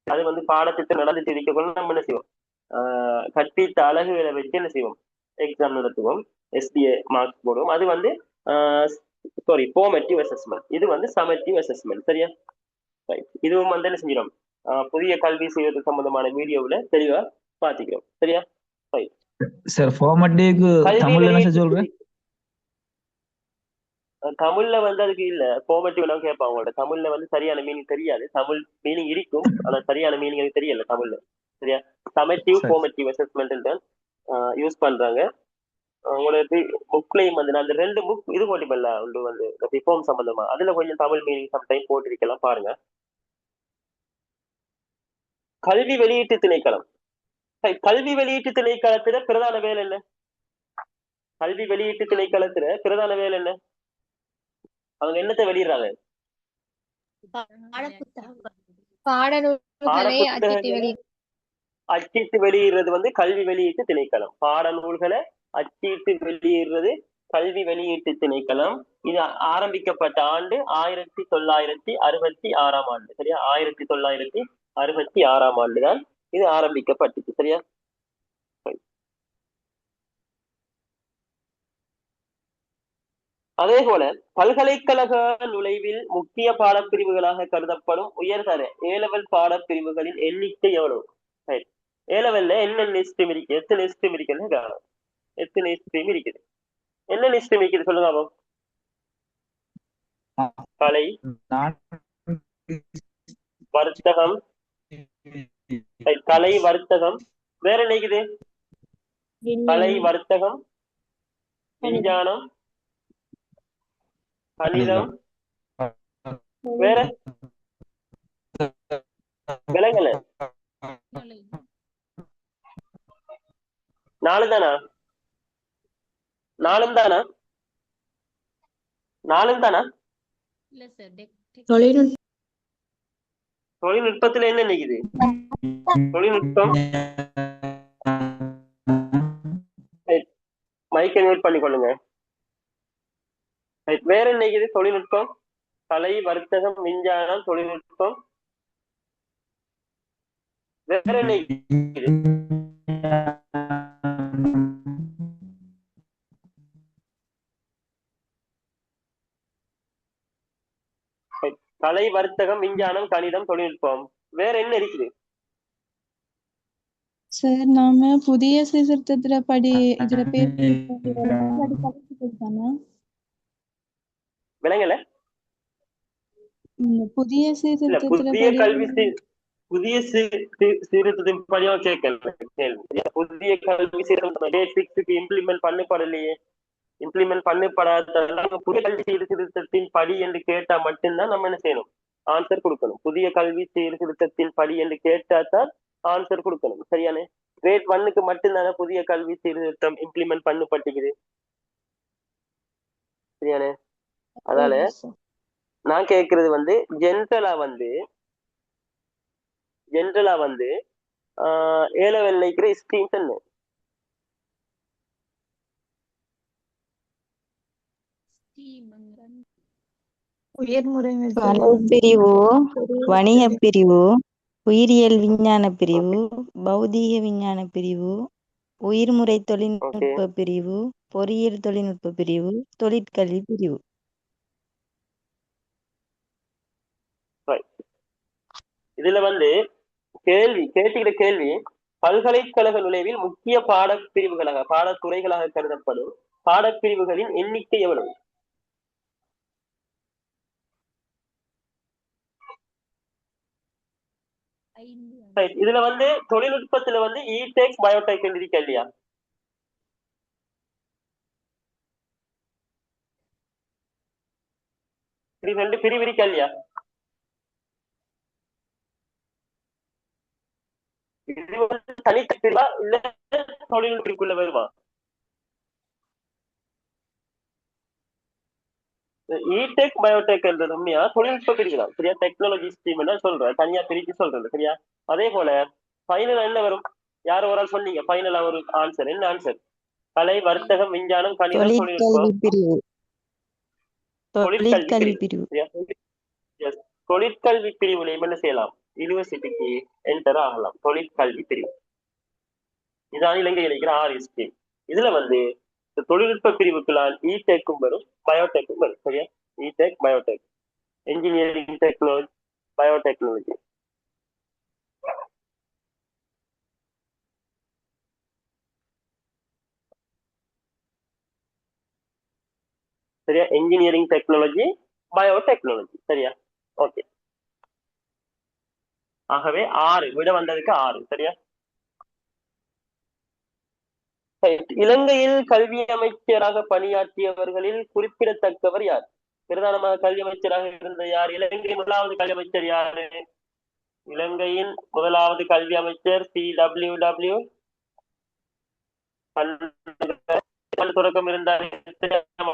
அது வந்து பாடத்திட்டம் நடந்துட்டு இருக்கக்குள்ள நம்ம என்ன செய்வோம், கற்பித்த அழகுகளை வச்சு என்ன செய்வோம், எக்ஸாம் நடத்துவோம், SDA மார்க்ஸ் போடுவோம். அது வந்து ஃபார்மேட்டிவ் அசஸ்மெண்ட். இது வந்து சமட்டிவ் அசஸ்மெண்ட். சரியா? இதுவும் வந்து என்ன செஞ்சிடும், புதிய கல்வி செய்வது சம்பந்தமான வீடியோவுல தெளிவா பாத்துக்கிறோம். சரியா? சார் ஃபார்மேட்டிவ்க்கு தமிழ்ல என்ன சொல்றேன்? தமிழ்ல வந்து அதுக்கு இல்ல ஃபார்மேட்டிவ் எல்லாம் கேட்பாங்க. அவங்களோட தமிழ்ல வந்து சரியான மீனிங் தெரியாது. தமிழ் மீனிங் இருக்கும், ஆனா சரியான மீனிங் எனக்கு தெரியல தமிழ்ல. சரியா? சமட்டிவ் ஃபார்மேட்டிவ் அசஸ்மெண்ட் தான் யூஸ் பண்றாங்க. உங்களுக்கு புக்லையும் வந்து அந்த 2 புக் இது போட்டிப்பல்ல ஒன்று வந்து ரிஃபார்ம் சம்பந்தமா, அதுல கொஞ்சம் தமிழ் மீனிங் சம்டைம் போட்டிருக்கலாம் பாருங்க. கல்வி வெளியீட்டு திணைக்களம். கல்வி வெளியீட்டு திணைக்களத்துல பிரதான வேலை என்ன? கல்வி வெளியீட்டு திணைக்களத்துல பிரதான வேலை என்ன? அவங்க என்னத்தை வெளியிடுறாங்க? அச்சிட்டு வெளியிடுறது வந்து கல்வி வெளியீட்டு திணைக்களம். பாடநூல்களை அச்சிட்டு வெளியிடுறது கல்வி வெளியீட்டு திணைக்களம். இது ஆரம்பிக்கப்பட்ட ஆண்டு 1966 ஆண்டு. சரியா? 1966 ஆண்டு தான் இது ஆரம்பிக்கப்பட்டுச்சு. சரியா? அதே போல பல்கலைக்கழக நுழைவில் முக்கிய பாடப்பிரிவுகளாக கருதப்படும் உயர்தர A-level பாடப்பிரிவுகளின் எண்ணிக்கை எவ்வளவு? A-levelல என்னென்ன ஸ்ட்ரீம் இருக்கு, எத்தனை ஸ்ட்ரீம் இருக்குன்னு காணும். எத்தனை ஸ்ட்ரீம் இருக்குது, என்னென்ன ஸ்ட்ரீம் இருக்குது சொல்லுங்க பாப்போம். கலை, வர்த்தகம், Right. கலை வர்த்தகம் வேற என்ன இருக்குது? கலை வர்த்தகம் விஞ்ஞானம் கணிதம் வேற விலங்கல 4 தானா? 4 தானா? 4 தானா? இல்ல சார் தொழில்நுட்பத்துல என்ன நிக்குது? தொழில்நுட்பம் மைக்கை மியூட் பண்ணிக்கொள்ளுங்க. வேற என்ன நிக்குது? தொழில்நுட்பம் கலை வர்த்தகம் விஞ்ஞானம் தொழில்நுட்பம் வேற என்ன நிக்குது? கலை வர்த்தகம் விஞ்ஞானம் கணிதம் தொழில்நுட்பம் வேற என்ன இருக்குது? சார் நாம புதிய சீர்திருத்தத்துல இதுல பேர் விலங்கல புதிய இல்ல சீர்திருத்தத்துல புதிய கல்வி புதிய சீர்திருத்தத்தின் படியா கேட்கல கேள்வி. புதிய கல்வி சீர்திருத்தம் இம்ப்ளிமெண்ட் பண்ணப்படலையே. இம்ப்ளிமெண்ட் பண்ணப்படாத புதிய கல்வி சீர்திருத்தத்தின் படி என்று கேட்டா மட்டும்தான் நம்ம என்ன செய்யணும்? ஆன்சர் கொடுக்கணும். புதிய கல்வி சீர்திருத்தத்தின் படி என்று கேட்டா தான் ஆன்சர் கொடுக்கணும். சரியானே? கிரேட் 1க்கு மட்டும்தானே புதிய கல்வி சீர்திருத்தம் இம்ப்ளிமெண்ட் பண்ணப்பட்டுக்குது. சரியானே? அதனால நான் கேட்கறது வந்து ஜென்ரலா வந்து ஏலவெல் நினைக்கிற ஸ்ட்ரீம்ஸ் என்ன? உயர்முறை கலை பிரிவு வணிக பிரிவு உயிரியல் விஞ்ஞான பிரிவு பௌதீக விஞ்ஞான பிரிவு உயிர்முறை தொழில்நுட்ப பிரிவு பொறியியல் தொழில்நுட்ப பிரிவு தொழிற்கல்வி பிரிவு. இதுல வந்து கேட்டுக்கிற கேள்வி பல்கலைக்கழக நுழைவில் முக்கிய பாடப்பிரிவுகளாக பாடத்துறைகளாக கருதப்படும் பாடப்பிரிவுகளின் எண்ணிக்கை எவ்வளவு? இதுல வந்து தொழில்நுட்பத்துல வந்து இடெக் பயோடெக் இருக்கா இல்லையா? இது 2 பிரிவு இருக்கா இல்லையா? இது வந்து தனிப்பிரிவா இல்ல தொழில்நுட்பக்குள்ள வருமா? இடெக் பயோடெக் என்றது உண்மையா தொழில்நுட்ப பிரிவு தான். சரியா? டெக்னாலஜி ஸ்ட்ரீம் சொல்றேன், தனியா பிரிச்சு சொல்றது. சரியா? அதே போல ஃபைனல் என்ன வரும்? யார் ஒரு ஆள் சொன்னீங்க ஃபைனலா ஒரு ஆன்சர். என்ன ஆன்சர்? கலை வர்த்தகம் விஞ்ஞானம் கணிதம் தொழில்நுட்பம் தொழிற்கல்வி பிரிவு. தொழிற்கல்வி பிரிவுல என்ன செய்யலாம்? யூனிவர்சிட்டிக்கு என்டர் ஆகலாம். தொழிற்கல்வி பிரிவு இதான் இலங்கை இணைக்கிற 6 ஸ்ட்ரீம். இதுல வந்து தொழில்நுட்ப பிரிவுக்குள்ளால் இடெக்கும் வரும் பயோடெக்கும் வரும். சரியா? இடெக் பயோடெக் இன்ஜினியரிங் டெக்னாலஜி பயோடெக்னாலஜி. சரியா? Engineering technology biotechnology. சரியா? ஓகே. ஆகவே 6 விட வந்ததுக்கு 6. சரியா? இலங்கையில் கல்வி அமைச்சராக பணியாற்றியவர்களில் குறிப்பிடத்தக்கவர் யார்? பிரதானமாக கல்வி அமைச்சராக இருந்த யார்? இலங்கையின் முதலாவது கல்வி அமைச்சர் யாரு? இலங்கையின் முதலாவது கல்வி அமைச்சர் CWW தொடக்கம் இருந்தார். எத்தனையாம்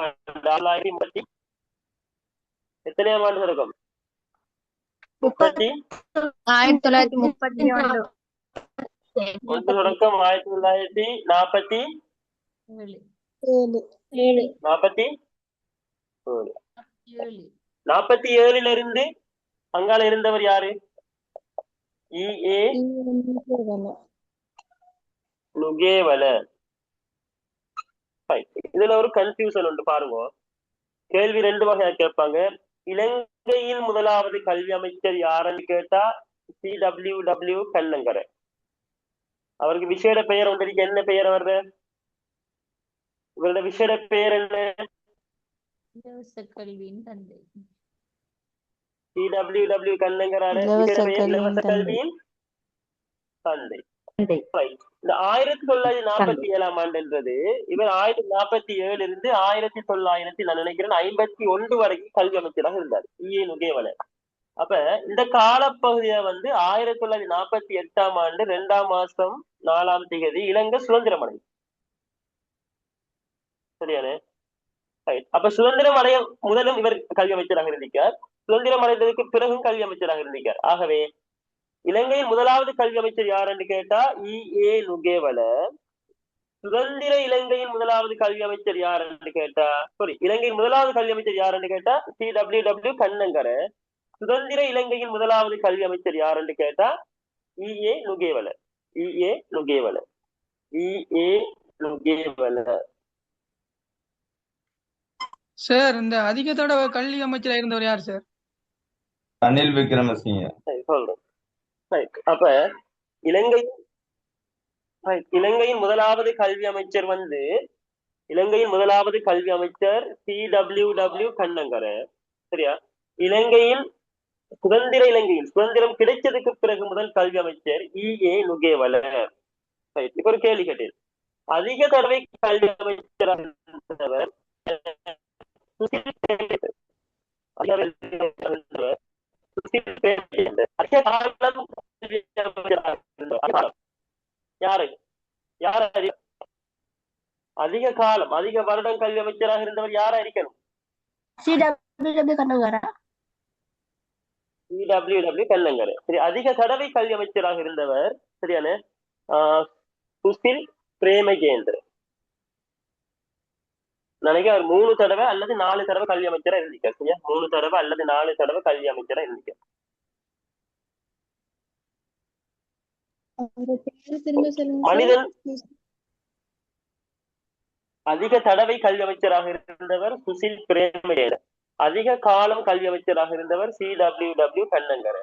ஆண்டு தொடக்கம்? 1931 தொடக்கம் 1947 47 இருந்து அங்கால இருந்தவர் யாரு? EA நுகேவல. இதுல ஒரு கன்ஃபியூஷன் உண்டு பாருங்க. கேள்வி 2 வகையா கேட்பாங்க. இலங்கையில் முதலாவது கல்வி அமைச்சர் யாருன்னு கேட்டா CWW கண்ணங்கர. அவருக்கு விசேட பெயர் ஒன்று. என்ன பெயர் வருது? இவரோட விசேட பெயர் என்ன? கல்வியின் தந்தை. CWW கண்ணங்கரான விசேட பெயர் இலவச கல்வியின் தந்தை. Right. இந்த 1947 ஆண்டுன்றது இவர் 1947 இருந்து 1900 நான் நினைக்கிறேன் 51 வரைக்கும் கல்வி அமைச்சராக இருந்தார் ஈஏ நுகேவல. அப்ப இந்த காலப்பகுதியை வந்து 1948 ஆண்டு 2ஆம் மாசம் 4ஆம் தேதி இலங்கை சுதந்திரம் அடையும். சரியானே? அப்ப சுதந்திரம் அடைய முதலும் இவர் கல்வி அமைச்சராக இருந்திருக்கார். சுதந்திரம் அடைந்ததுக்கு பிறகும் கல்வி அமைச்சராக இருந்திருக்கார். ஆகவே இலங்கையின் முதலாவது கல்வி அமைச்சர் யார் என்று கேட்டா ஈஏ நுகேவல. சுதந்திர இலங்கையின் முதலாவது கல்வி அமைச்சர் யார் என்று கேட்டா இலங்கையின் முதலாவது கல்வி அமைச்சர் யார் என்று கேட்டா CWW கண்ணங்கர. சுதந்திர இலங்கையின் முதலாவது கல்வி அமைச்சர் யார் என்று கேட்டா ஈஏ நுகேவல. ஈஏ நுகேவல. ஈஏ நுகேவல. சார் இந்த அதிக தடவை கல்வி அமைச்சரா இருந்தவர் யார் சார்? ரணில் விக்ரமசிங்க. சொல்றேன். அப்ப இலங்கையின் முதலாவது கல்வி அமைச்சர் வந்து இலங்கையின் முதலாவது கல்வி அமைச்சர் CWW கண்ணங்கர. சரியா? இலங்கையில் சுதந்திரம் கிடைச்சதுக்கு பிறகு முதல் கல்வி அமைச்சர் ஈஏ நுகேவல. இப்ப ஒரு கேள்வி கேட்டேன். அதிக தடவை கல்வி அமைச்சராக இருந்தவர் யாரு யாரு அதிக காலம் அதிக வருடம் கல்வி அமைச்சராக இருந்தவர் யாரா இருக்கணும்? CWW கண்ணங்கர. CWW கண்ணங்கர. சரி, அதிக தடவை கல்வி அமைச்சராக இருந்தவர் சரியான சுசில் பிரேமகேந்திர. நினைக்க 3 தடவை அல்லது 4 தடவை கல்வி அமைச்சரா இருந்திருக்கார். சரியா? 3 தடவை அல்லது 4 தடவை கல்வி அமைச்சரா இருந்திருக்கார். மனிதன் அதிக தடவை கல்வி அமைச்சராக இருந்தவர் சுசில் பிரேமகேந்திர. அதிக காலம் கல்வி அமைச்சராக இருந்தவர் CWW கண்ணங்கர.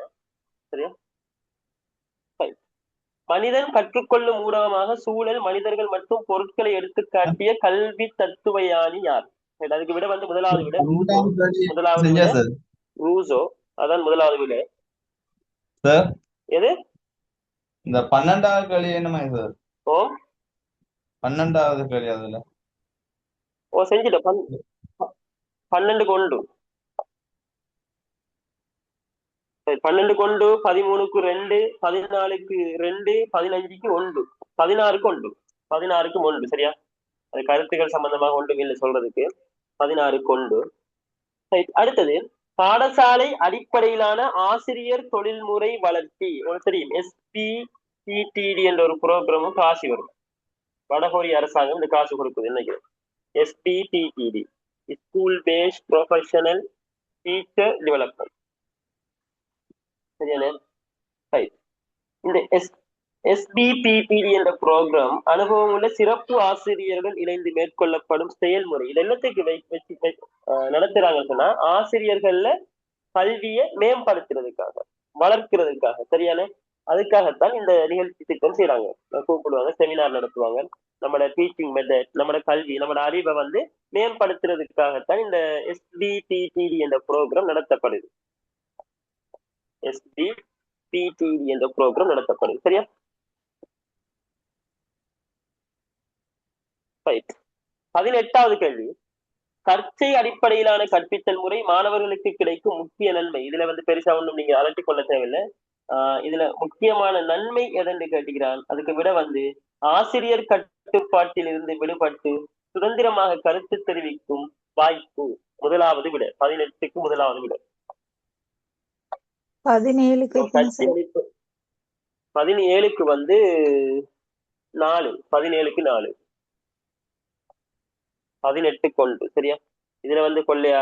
சரியா? மனிதன் கற்றுக்கொள்ளும் ஊடகமாக சூழல், மனிதர்கள் மற்றும் பொருட்களை எடுத்து காட்டிய கல்வி தத்துவயானி யார்? அதுக்கு விட வந்து முதலாவது விட ரூசோ. அதான் முதலாவது விட. எது இந்த 12வது கேள்வி என்னமா சார்? 12வது கேள்வி அதுல செஞ்சுட்ட 12 கொண்டு 12 கொண்டு 13க்கு 2 14க்கு 2 15க்கு 1 16க்கு 1 16க்கு 1. சரியா? அது கருத்துக்கள் சம்பந்தமாக ஒன்றும் இல்லை சொல்றதுக்கு. 16க்கு 1. அடுத்தது பாடசாலை அடிப்படையிலான ஆசிரியர் தொழில்முறை வளர்ச்சி. தெரியும் SPCTD என்ற ஒரு புரோகிராமும் காசு வரும். வடகொரிய அரசாங்கம் இந்த காசு கொடுக்குது. இன்னைக்கு SPCTD school based professional teacher development. சரியான? இந்த SBPPD என்ற புரோகிராம் அனுபவம் உள்ள சிறப்பு ஆசிரியர்கள் இணைந்து மேற்கொள்ளப்படும் செயல்முறை. இது எல்லாத்துக்கு வச்சு நடத்துறாங்கன்னு சொன்னா ஆசிரியர்கள்ல கல்வியை மேம்படுத்துறதுக்காக, வளர்க்கிறதுக்காக. சரியான? அதுக்காகத்தான் இந்த நிகழ்ச்சி திட்டம் செய்யறாங்க. கூப்பிடுவாங்க, செமினார் நடத்துவாங்க. நம்மளோட டீச்சிங் மெத்தட், நம்மளோட கல்வி, நம்மளோட அறிவை வந்து மேம்படுத்துறதுக்காகத்தான் இந்த SBPPD என்ற புரோகிராம் நடத்தப்படுது. SBPPD என்ற புரோகிராம் நடத்தப்படுது. சரியா? 18வது கேள்வி. கற்கை அடிப்படையிலான கற்பித்தல் முறை மாணவர்களுக்கு கிடைக்கும் முக்கிய நன்மை. இதுல வந்து பெருசா ஒன்றும் நீங்க அலட்டிக் கொள்ள தேவையில்லை. இதுல முக்கியமான நன்மை எதென்று கேட்டுக்கிறான். அதுக்கு விட வந்து ஆசிரியர் கட்டுப்பாட்டில் இருந்து விடுபட்டு சுதந்திரமாக கருத்து தெரிவிக்கும் வாய்ப்பு. முதலாவது விட 18க்கு முதலாவது விட. 17க்கு வந்து 4 17க்கு 4 18க்கு 1. சரியா? இதுல வந்து கொள்ளையா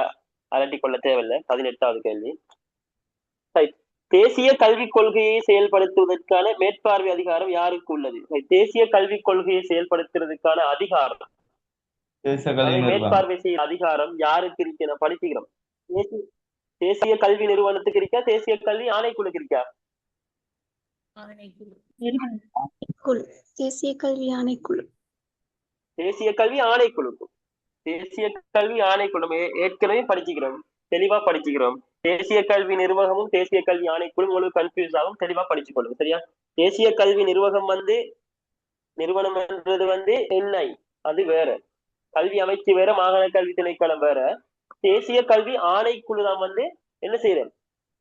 அலட்டி கொள்ள தேவையில்லை. 18வது கேள்வி. தேசிய கல்விக் கொள்கையை செயல்படுத்துவதற்கான மேற்பார்வை அதிகாரம் யாருக்கு உள்ளது? தேசிய கல்விக் கொள்கையை செயல்படுத்துறதுக்கான அதிகாரம், மேற்பார்வை செய்ய அதிகாரம் யாருக்கு இருக்கு? படிச்சுக்கிறோம். தேசிய கல்வி நிறுவனத்துக்கு இருக்கா? தேசிய கல்வி ஆணைக்குழுக்கு இருக்கா? தேசிய கல்வி ஆணைக்குழு. தேசிய கல்வி ஆணைக்குழுக்கு. தேசிய கல்வி ஆணைக்குழு ஏற்கனவே படிச்சுக்கிறோம், தெளிவா படிச்சுக்கிறோம். தேசிய கல்வி நிர்வாகமும் தேசிய கல்வி ஆணைக்குழு உங்களுக்கு கன்ஃபியூஸ் ஆகும். தெளிவா படிச்சுக்கொள்ளுங்க. சரியா? தேசிய கல்வி நிறுவனம் என்றது வந்து NI, அது வேற. கல்வி அமைச்சு வேற, மாகாண கல்வி திணைக்களம் வேற. தேசிய கல்வி ஆணைக்குழு தான் வந்து என்ன செய்யறது,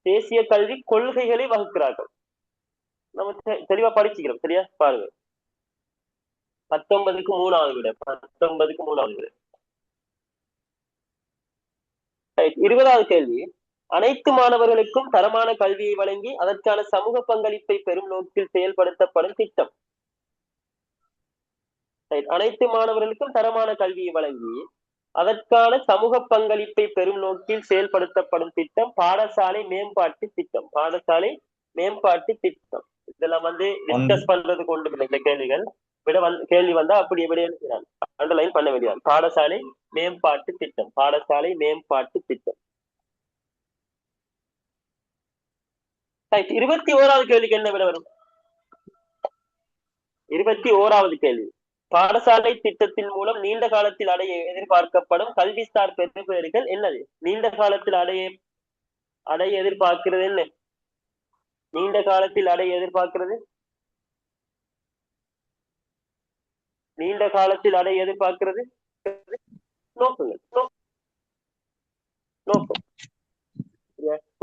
தேசிய கல்வி கொள்கைகளை வகுக்கிறார்கள். நம்ம தெளிவா படிச்சுக்கிறோம். சரியா பாருங்க, 19க்கு 3வது விட, 19க்கு 3வது விட. 20வது கேள்வி, அனைத்து மாணவர்களுக்கும் தரமான கல்வியை வழங்கி அதற்கான சமூக பங்களிப்பை பெறும் நோக்கில் செயல்படுத்தப்படும் திட்டம். அனைத்து மாணவர்களுக்கும் தரமான கல்வியை வழங்கி அதற்கான சமூக பங்களிப்பை பெறும் நோக்கில் செயல்படுத்தப்படும் திட்டம் பாடசாலை மேம்பாட்டு திட்டம். பாடசாலை மேம்பாட்டு திட்டம். இதெல்லாம் வந்து டிஸ்கஸ் பண்றது கொண்டு இந்த கேள்விகள் கேள்வி வந்தா அப்படி எப்படி அண்டர்லைன் பண்ண வேண்டியது. பாடசாலை மேம்பாட்டு திட்டம், பாடசாலை மேம்பாட்டு திட்டம். 21வது கேள்விக்கு என்ன விட வரும்? 21வது கேள்வி, பாடசாலை திட்டத்தின் மூலம் நீண்ட காலத்தில் அடைய எதிர்பார்க்கப்படும் கல்விசார் பெறுபேறுகள் என்னது? நீண்ட காலத்தில் அடைய எதிர்பார்க்கிறது என்ன? நீண்ட காலத்தில் அடைய எதிர்பார்க்கிறது, நீண்ட காலத்தில் அடைய எதிர்பார்க்கிறது நோக்கங்கள். நோக்கம்.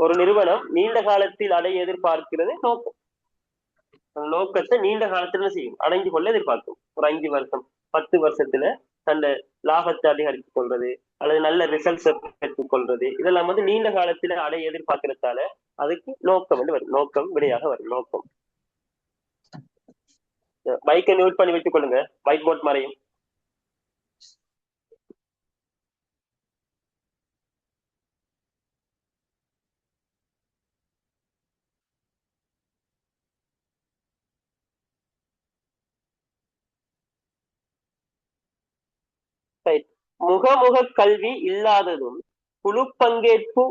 ஒரு நிறுவனம் நீண்ட காலத்தில் அடைய எதிர்பார்க்கிறது நோக்கம். நோக்கத்தை நீண்ட காலத்துல செய்யும், அடைஞ்சு கொள்ள எதிர்பார்க்கும். ஒரு 5 வருஷம் 10 வருஷத்துல தன்னை லாபத்தை அதிகரித்துக் கொள்றது அல்லது நல்ல ரிசல்ட்ஸை பெற்றுக் கொள்றது, இதெல்லாம் வந்து நீண்ட காலத்துல அடைய எதிர்பார்க்கறதால அதுக்கு நோக்கம் வந்து வரும். நோக்கம் விடையாக வரும். நோக்கம். மைக்கை மியூட் பண்ணி வைத்துக் கொள்ளுங்க, ஒயிட் போர்ட் மறையும். முகமுக கல்வி இல்லாததும் குழு பங்கேற்பு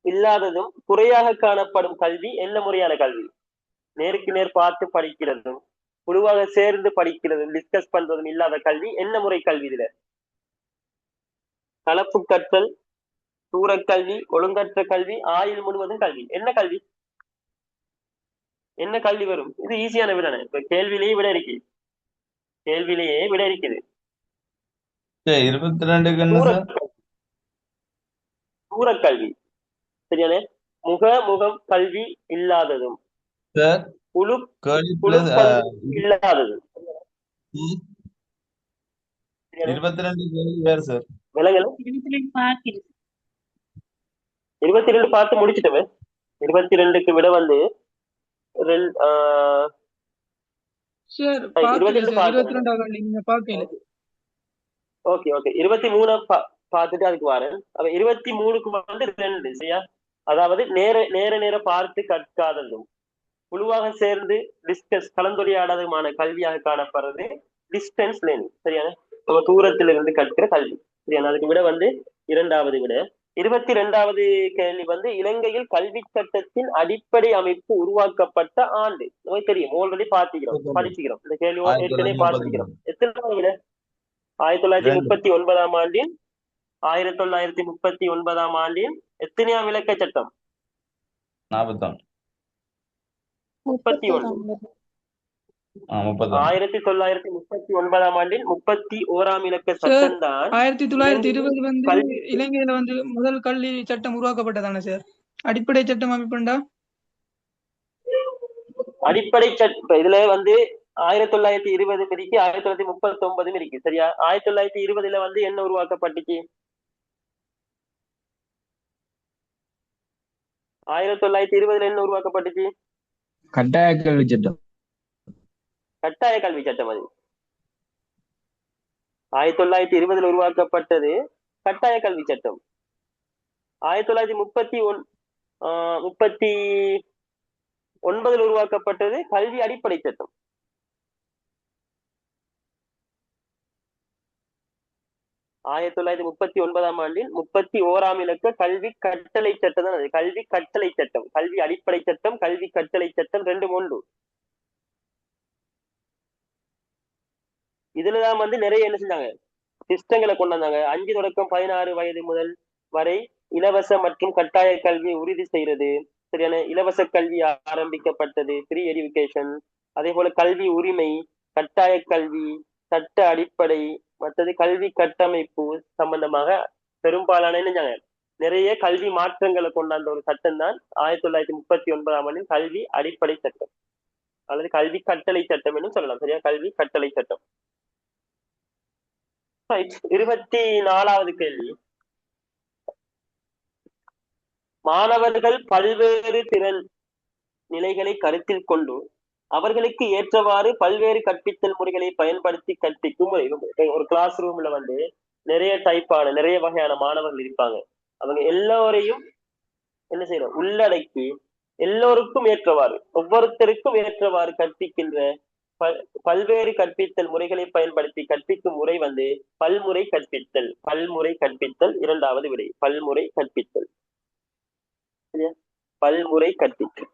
இல்லாததும் குறையாக காணப்படும் கல்வி என்ன முறையான கல்வி? நேருக்கு நேர் பார்த்து படிக்கிறதும் குழுவாக சேர்ந்து படிக்கிறதும் டிஸ்கஸ் பண்றதும் இல்லாத கல்வி என்ன முறை கல்வி? இதுல கலப்பு கற்றல், தூரக்கல்வி, ஒழுங்கற்ற கல்வி, ஆயுள் முழுவதும் கல்வி. என்ன கல்வி? என்ன கல்வி வரும்? இது ஈஸியான விட. இப்ப கேள்வியிலேயே விட இருக்கு, கேள்வியிலேயே விட இருக்குது. 22க்கு என்ன சார்? தூரக்கல்வி. சரியானே. முகம் கல்வி இல்லாததும் சார் குழு இல்லாததும். 22 கேள்வி வேற சார். விலங்கல 22 பார்த்து முடிச்சிட்டோமே. 22க்கு விட வந்து சார் பாக்கல சார் 22வது நீங்க பாக்கல. ஓகே ஓகே, 23 பார்த்துட்டு அதுக்கு வரேன். அப்ப 23க்கு வந்து 2. சரியா? அதாவது நேர பார்த்து கற்காததும் குழுவாக சேர்ந்து டிஸ்கஸ் கலந்துரையாடதுமான கல்வியாக காணப்படுறது டிஸ்டன்ஸ் லேர்னிங். சரியான? நம்ம தூரத்திலிருந்து கற்கிற கல்வி. சரியான? அதுக்கு விட வந்து 2வது விட. 22வது கேள்வி வந்து இலங்கையில் கல்வி சட்டத்தின் அடிப்படை அமைப்பு உருவாக்கப்பட்ட ஆண்டு. நமக்கு தெரியும், ஆல்ரெடி படிச்சுக்கிறோம். இந்த கேள்வி ஏற்கனவே பார்த்துக்கிறோம். எத்தனை விட? 1939ஆம் ஆண்டின் 1939ஆம் ஆண்டின் எத்தனையாம் விளக்க சட்டம்? 41. 1939ஆம் ஆண்டின் 31ஆம் இலக்க சட்டம் தான் 1920 வந்து இலங்கையில வந்து முதல் கல்வி சட்டம் உருவாக்கப்பட்டதானே சார்? அடிப்படை சட்டம் அமைப்புண்டா? அடிப்படை சட்டம் இதுல வந்து 1920 இருக்கு, 1939 இருக்கு. சரியா? 1920ல வந்து என்ன உருவாக்கப்பட்டுச்சு? 1920ல என்ன உருவாக்கப்பட்டுச்சு? கட்டாய கல்வி சட்டம். கட்டாய கல்வி சட்டம். அது 1920ல உருவாக்கப்பட்டது கட்டாய கல்வி சட்டம். 1939ல் உருவாக்கப்பட்டது கல்வி அடிப்படை சட்டம். 1939ஆம் ஆண்டில் 31ஆம் இலக்க கல்வி கட்டளை சட்டம் தான் அது. கல்வி கட்டளை சட்டம், கல்வி அடிப்படை சட்டம், கல்வி கட்டளை சட்டம் 2 ஒன்று. இதுலதான் வந்து நிறைய என்ன செஞ்சாங்க, சிஸ்டங்களை கொண்டு வந்தாங்க. 5 தொடக்கம் 16 வயது முதல் வரை இலவச மற்றும் கட்டாய கல்வியை உறுதி செய்யறது, சரியான இலவச கல்வி ஆரம்பிக்கப்பட்டது, ஃப்ரீ எஜுகேஷன். அதே போல கல்வி உரிமை, கட்டாய கல்வி, சட்ட அடிப்படை, மற்றது கல்வி கட்டமைப்பு சம்பந்தமாக பெரும்பாலான நிறைய கல்வி மாற்றங்களை கொண்டாந்த ஒரு சட்டம் தான் 1939ஆம் ஆண்டின் கல்வி அடிப்படை சட்டம் அல்லது கல்வி கட்டளை சட்டம் என்று சொல்லலாம். சரியா, கல்வி கட்டளை சட்டம். 24வது கேள்வி. மாணவர்கள் பல்வேறு திறன் நிலைகளை கருத்தில் கொண்டு அவர்களுக்கு ஏற்றவாறு பல்வேறு கற்பித்தல் முறைகளை பயன்படுத்தி கற்பிக்கும் முறை. ஒரு கிளாஸ் ரூம்ல வந்து நிறைய வகையான மாணவர்கள் இருப்பாங்க. அவங்க எல்லோரையும் என்ன செய்யணும், உள்ளடக்கி எல்லோருக்கும் ஏற்றவாறு, ஒவ்வொருத்தருக்கும் ஏற்றவாறு கற்பிக்கின்ற பல்வேறு கற்பித்தல் முறைகளை பயன்படுத்தி கற்பிக்கும் முறை வந்து பல்முறை கற்பித்தல். பல்முறை கற்பித்தல் இரண்டாவது விடை. பல்முறை கற்பித்தல். பல்முறை கற்பித்தல்.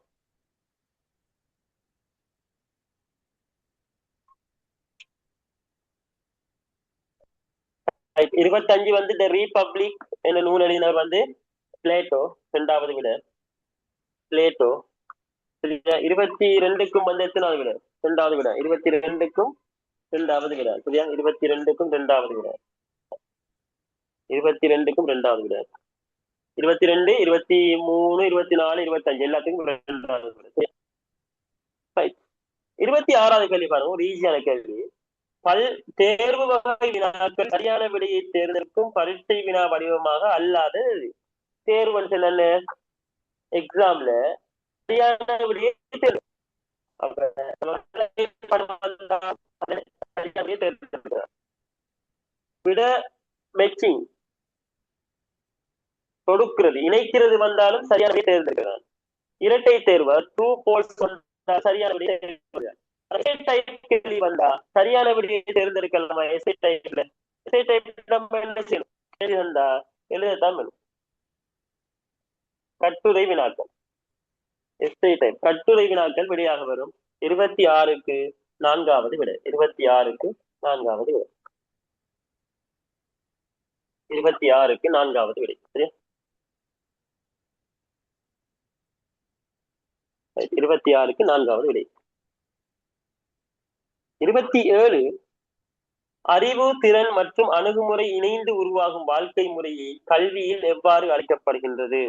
Right. 25 வந்து த ரீபப்ளிக் என்ற நூல் எழுதினவர் வந்து பிளேட்டோ, இரண்டாவது விட பிளேட்டோ. 22க்கும் வந்து எத்தனாவது விட? இரண்டாவது விட. 22க்கும் இரண்டாவது விட. சரியா, 22க்கும் இரண்டாவது விட. 22க்கும் இரண்டாவது விட. 22, 23, 24, 25 எல்லாத்துக்கும் இரண்டாவது விட. 26வது கேள்வி பாருங்க, ஒரு ஈஸியான கேள்வி. தேர்வு வகை வினாக்கள் சரியான விடையை தேர்ந்தெடுக்கும் பரீட்சை வினா வடிவமாக அல்லாத தேர்வு என்ன எக்ஸாம்ல சரியான விடையை விட மேட்சிங் கொடுக்கிறது, இணைக்கிறது வந்தாலும் சரியான விடையை தேர்ந்தெடுக்கிறான். இரட்டை தேர்வு ட்ரூ ஃபால்ஸ் வந்தால் சரியான விடையை கேள்வி வந்தா சரியான விடையை தேர்ந்தெடுக்கலாமா? எஸ்ஐ டைப்ல நம்ம என்ன செய்யணும்? கேள்வி வந்தா எழுதத்தான் வேணும். கட்டுரை வினாக்கள், எஸ்ஐ டைப் கட்டுரை வினாக்கள் விடையாக வரும். 26க்கு 4வது விடை. 26க்கு 4வது விடை. 26க்கு 4வது விடை. சரியா, 26க்கு 4வது விடை. 27 அறிவு, திறன் மற்றும் அணுகுமுறை இணைந்து உருவாகும் வாழ்க்கை முறையை கல்வியில் எவ்வாறு அழைக்கப்படுகின்றது?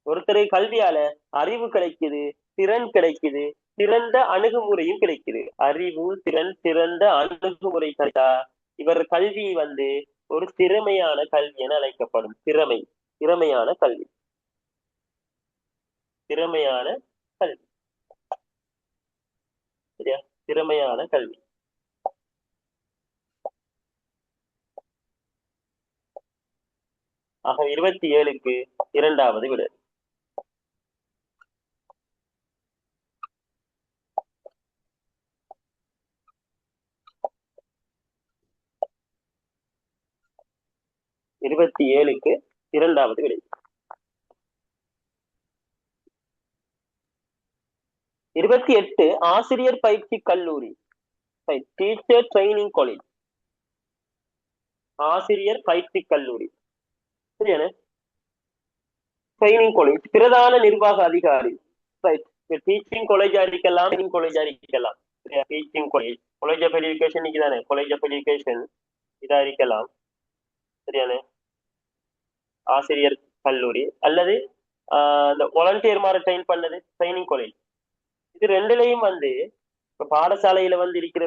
ஒருத்தரை கல்வியால அறிவு கிடைக்குது, திறன் கிடைக்குது, சிறந்த அணுகுமுறையும் கிடைக்குது. அறிவு, திறன், சிறந்த அணுகுமுறை கிடைத்தா இவர் கல்வி வந்து ஒரு திறமையான கல்வி என அழைக்கப்படும். திறமையான கல்வி. திறமையான கல்வி. சரியா, திறமையான கல்வி. ஆக 27க்கு 2வது விடை. இருபத்தி 2வது விடை. 28 ஆசிரியர் பயிற்சி கல்லூரி. Teacher training college. ஆசிரியர் பயிற்சி கல்லூரி. சரியான ட்ரைனிங் காலேஜ். பிரதான நிர்வாக அதிகாரி. டீச்சிங் காலேஜா இருக்கலாம், ட்ரைனிங் காலேஜா இருக்கலாம். Teaching college, college of education தானே, காலேஜ் ஆஃப் எஜுகேஷன் இதா இருக்கலாம். சரியான ஆசிரியர் கல்லூரி அல்லது இந்த வாலண்டியர் மாதிரி ட்ரெயின் பண்ணது ட்ரைனிங் காலேஜ். இது ரெண்டுலையும் வந்து இப்ப பாடசாலையில வந்து இருக்கிற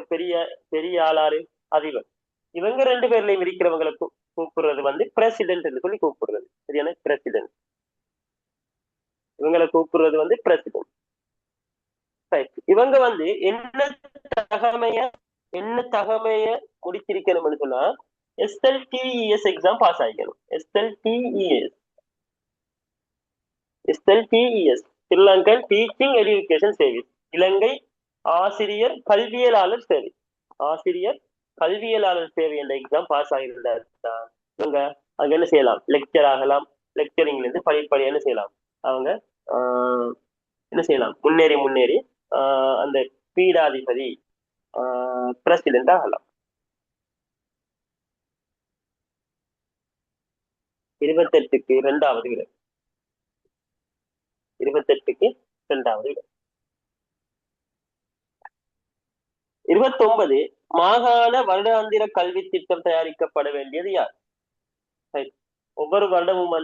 பெரிய ஆளாரு அதிபர், இவங்க 2 பேர்லயும் இருக்கிறவங்களை கூப்பிடுறது வந்து பிரசிடென்ட் என்று சொல்லி கூப்பிடுறது. சரியான பிரசிடென்ட். இவங்களை கூப்பிடுறது வந்து பிரசிடென்ட். இவங்க வந்து என்ன தகமைய முடிச்சிருக்கணும்னு சொன்னா SLTES எக்ஸாம் பாஸ் ஆகிக்கணும். SLTES Sri Lankan teaching education service, இலங்கை ஆசிரியர் கல்வியலாளர் சேவை. ஆசிரியர் கல்வியலாளர் சேவை என்ற எக்ஸாம் பாஸ் ஆகியிருந்தார் இவங்க அங்க என்ன செய்யலாம், லெக்சர் ஆகலாம். லெக்சரிங்ல இருந்து படிப்படியா என்ன செய்யலாம், அவங்க என்ன செய்யலாம், முன்னேறி அந்த பீடாதிபதி பிரசிடென்ட் ஆகலாம். 28க்கு 2வது விடை. 28க்கு 2வது விடை. 29 மாகாண வருடாந்திர கல்வி திட்டம் தயாரிக்கப்பட வேண்டியது யார்? ஒவ்வொரு வருடமும்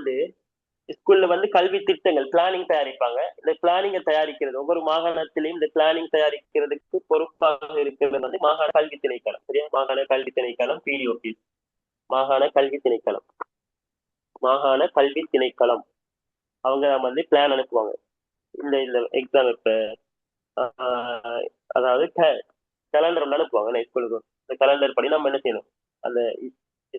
ஸ்கூல்ல கல்வி திட்டங்கள் பிளானிங் தயாரிப்பாங்க. இந்த பிளானிங்கை தயாரிக்கிறது ஒவ்வொரு மாகாணத்திலையும் இந்த பிளானிங் தயாரிக்கிறதுக்கு பொறுப்பாக இருக்கிறது மாகாண கல்வி திணைக்களம். சரியா? மாகாண கல்வி திணைக்களம், பிடிஓபி, மாகாண கல்வி திணைக்களம். மாகாண கல்வி திணைக்களம் அவங்க பிளான் அனுப்புவாங்க. இந்த எக்ஸாம் இப்ப அதாவது கேலண்டர் அனுப்புவாங்க ஸ்கூலுக்கு. இந்த கேலண்டர் படி நம்ம என்ன செய்யணும், அந்த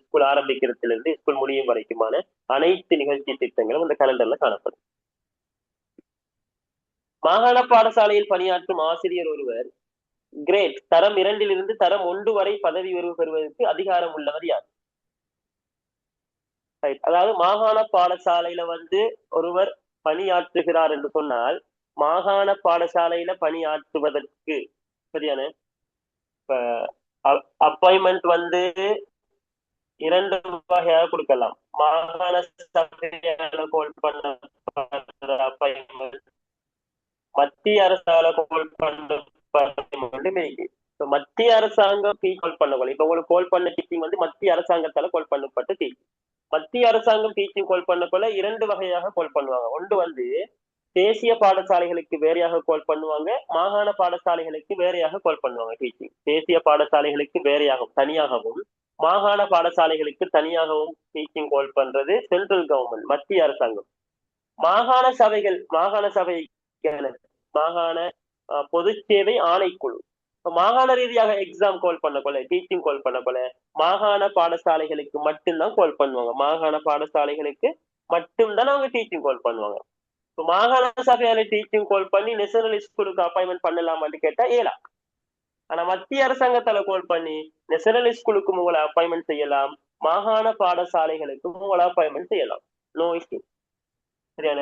ஸ்கூல் ஆரம்பிக்கிறதுல இருந்து ஸ்கூல் முடியும் வரைக்குமான அனைத்து நிகழ்ச்சி திட்டங்களும் இந்த கேலண்டர்ல காணப்படும். மாகாண பாடசாலையில் பணியாற்றும் ஆசிரியர் ஒருவர் கிரேட் தரம் 2 தரம் 1 வரை பதவி உயர்வு பெறுவதற்கு அதிகாரம் உள்ளவர் யார்? அதாவது மாகாண பாடசாலையில ஒருவர் பணியாற்றுகிறார் என்று சொன்னால் மாகாண பாடசாலையில பணியாற்றுவதற்கு சரியான அப்பாயின்மெண்ட் 2 வகையாக கொடுக்கலாம். மாகாண சபையால கோல் பண்ண அப்பாயின்மெண்ட், மத்திய அரசால கோல் பண்ண மத்திய அரசாங்கம் கோல் பண்ண இப்ப உங்களுக்கு கோல் பண்ண டீச்சிங் மத்திய அரசாங்கத்தால கோல் பண்ணப்பட்ட டீச்சிங். மத்திய அரசாங்கம் டீச்சிங் கோல் பண்ண 2 வகையாக கோல் பண்ணுவாங்க. ஒன்று தேசிய பாடசாலைகளுக்கு வேறையாக கோல் பண்ணுவாங்க, மாகாண பாடசாலைகளுக்கு வேறையாக கோல் பண்ணுவாங்க டீச்சிங். தேசிய பாடசாலைகளுக்கு வேறையாகவும் தனியாகவும், மாகாண பாடசாலைகளுக்கு தனியாகவும் டீச்சிங் கோல் பண்றது சென்ட்ரல் கவர்மெண்ட், மத்திய அரசாங்கம். மாகாண சபைகள், மாகாண பொது சேவை ஆணைக்குழு மாகாண ரீதியாக எக்ஸாம் கோல் பண்ண டீச்சிங் கோல் பண்ண மாகாண பாடசாலைகளுக்கு மட்டும்தான் கோல் பண்ணுவாங்க. மாகாண பாடசாலைகளுக்கு மட்டும்தான் அவங்க டீச்சிங் கோல் பண்ணுவாங்க. மாகாண சபையால டீச்சிங் கோல் பண்ணி நேஷனல் ஸ்கூலுக்கு அப்பாயின்மெண்ட் பண்ணலாமான்னு கேட்டா ஏலாம். ஆனா மத்திய அரசாங்கத்தால கோல் பண்ணி நேஷனல் ஸ்கூலுக்கும் உங்களை அப்பாயின்மெண்ட் செய்யலாம், மாகாண பாடசாலைகளுக்கும் உங்களை அப்பாயின்மெண்ட் செய்யலாம். No issue. சரியான?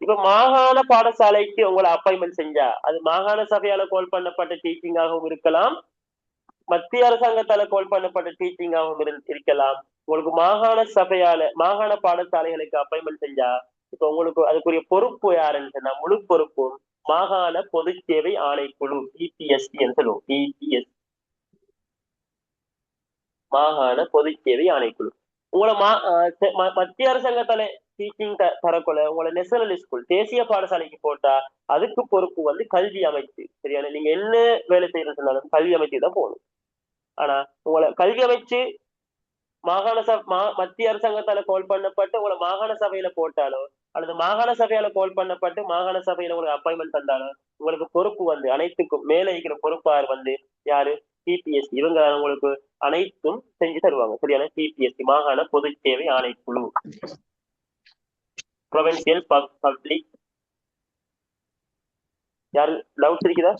இப்ப மாகாண பாடசாலைக்கு உங்களை அப்பாயின்மெண்ட் செஞ்சா அது மாகாண சபையால கோல் பண்ணப்பட்ட டீச்சிங்காகவும் இருக்கலாம், மத்திய அரசாங்கத்தால கோல் பண்ணப்பட்ட டீச்சிங்காகவும் இருக்கலாம். உங்களுக்கு மாகாண சபையால மாகாண பாடசாலைகளுக்கு அப்பாயின்மெண்ட் செஞ்சா இப்ப உங்களுக்கு அதுக்குரிய பொறுப்பு யாருன்னு சொன்னா முழு பொறுப்பும் மாகாண பொது சேவை ஆணைக்குழு, இபிஎஸ்சி என்று சொல்லுவோம். இபிஎஸ், மாகாண பொது சேவை ஆணைக்குழு. உங்களை மத்திய அரசாங்கத்தால டீச்சிங் தரக்குள்ள உங்களை நேஷனல் ஸ்கூல் தேசிய பாடசாலைக்கு போட்டா அதுக்கு பொறுப்பு கல்வி அமைச்சு. சரியான? நீங்க என்ன வேலை செய்யறதுனாலும் கல்வி அமைச்சு தான் போகணும். ஆனா உங்களை கல்வி அமைச்சு மத்திய அரசாங்கத்தால கோல் பண்ணப்பட்டு உங்களை மாகாண சபையில போட்டாலோ அல்லது மாகாண சபையால கோல் பண்ணப்பட்டு மாகாண சபையில உங்களுக்கு அப்பாயின்மெண்ட் தந்தாலும் உங்களுக்கு பொறுப்பு அனைத்துக்கும் மேல இருக்கிற பொறுப்பார் யாரு? டிபிஎஸ்சி. இவங்க உங்களுக்கு அனைத்தும் செஞ்சு தருவாங்க. சரியான? டிபிஎஸ்சி, மாகாண பொது சேவை ஆணைக்குழு, ப்ரொவின்சியல் பப்ளிக். யாரு டவுட்ஸ் இருக்குதா?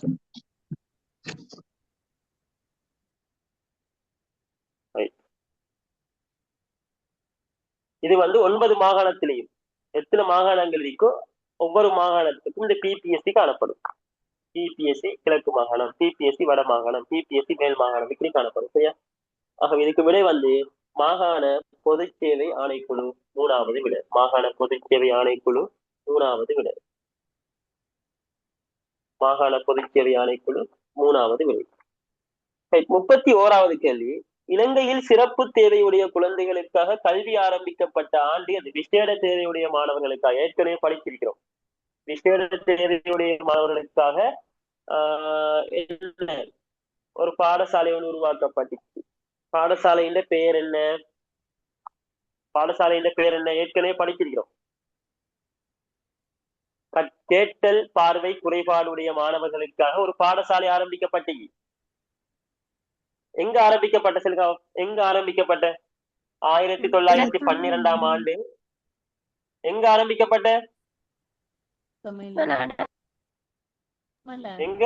இது 9 மாகாணத்திலையும் எத்தனை மாகாணங்கள் இருக்கோ ஒவ்வொரு மாகாணத்துக்கும் இந்த பிபிஎஸ்சி காணப்படும். பிபிஎஸ்சி கிழக்கு மாகாணம், பிபிஎஸ்சி வட மாகாணம், பிபிஎஸ்சி மேல் மாகாணம் இப்படி காணப்படும். சரியா? ஆகவே இதுக்கு விடை மாகாண பொது சேவை ஆணைக்குழு 3வது விடை. மாகாண பொது சேவை ஆணைக்குழு 3வது விடை. மாகாண பொது சேவை ஆணைக்குழு 3வது விடை. 31வது கேள்வி. இலங்கையில் சிறப்பு தேவையுடைய குழந்தைகளுக்காக கல்வி ஆரம்பிக்கப்பட்ட ஆண்டு அது. விசேட தேவையுடைய மாணவர்களுக்காக ஏற்கனவே படிச்சிருக்கிறோம். விசேட தேவையுடைய மாணவர்களுக்காக ஒரு பாடசாலை உருவாக்கப்பட்டுச்சு. பாடசாலையின் பெயர் என்ன? பாடசாலையின் பெயர் என்ன? ஏற்கனவே படிச்சிருக்கிறோம். கேட்டல் பார்வை குறைபாடுடைய மாணவர்களுக்காக ஒரு பாடசாலை ஆரம்பிக்கப்பட்டு எங்க ஆரம்பிக்கப்பட்ட சொல்லுங்க, எங்க ஆரம்பிக்கப்பட்ட? 1912ஆம் ஆண்டு எங்க ஆரம்பிக்கப்பட்ட? எங்க?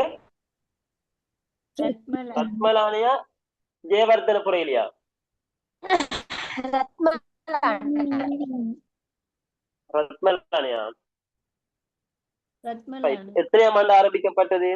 ரத்மலானையா ஜெயவர்தனபுரையிலையா? ரத்மலானையா? எத்தனையாம் ஆண்டு ஆரம்பிக்கப்பட்டது?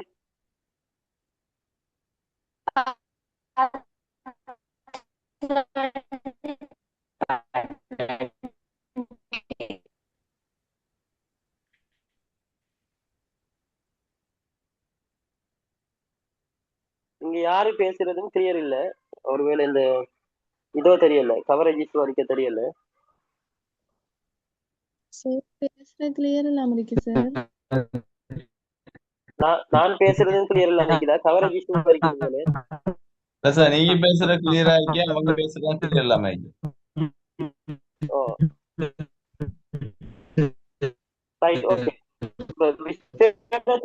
யாரு பேசுறதுன்னு கிளியர் இல்ல. ஒருவேளை இந்த இதோ தெரியல, கவரேஜ் இஷ்யூ வரைக்க தெரியல. சார் பேசுற கிளியர் இல்லாம இருக்கு சார். நான் பேசுறதும் கிளியர் இல்ல நினைக்குதா? கவரேஜ் இஷ்யூ வரைக்கும் இல்ல சார், நீங்க பேசுற கிளியரா இருக்கே, அவங்க பேசுறதா கிளியர் இல்லாம இருக்கு. ஓ ரைட், ஓகே.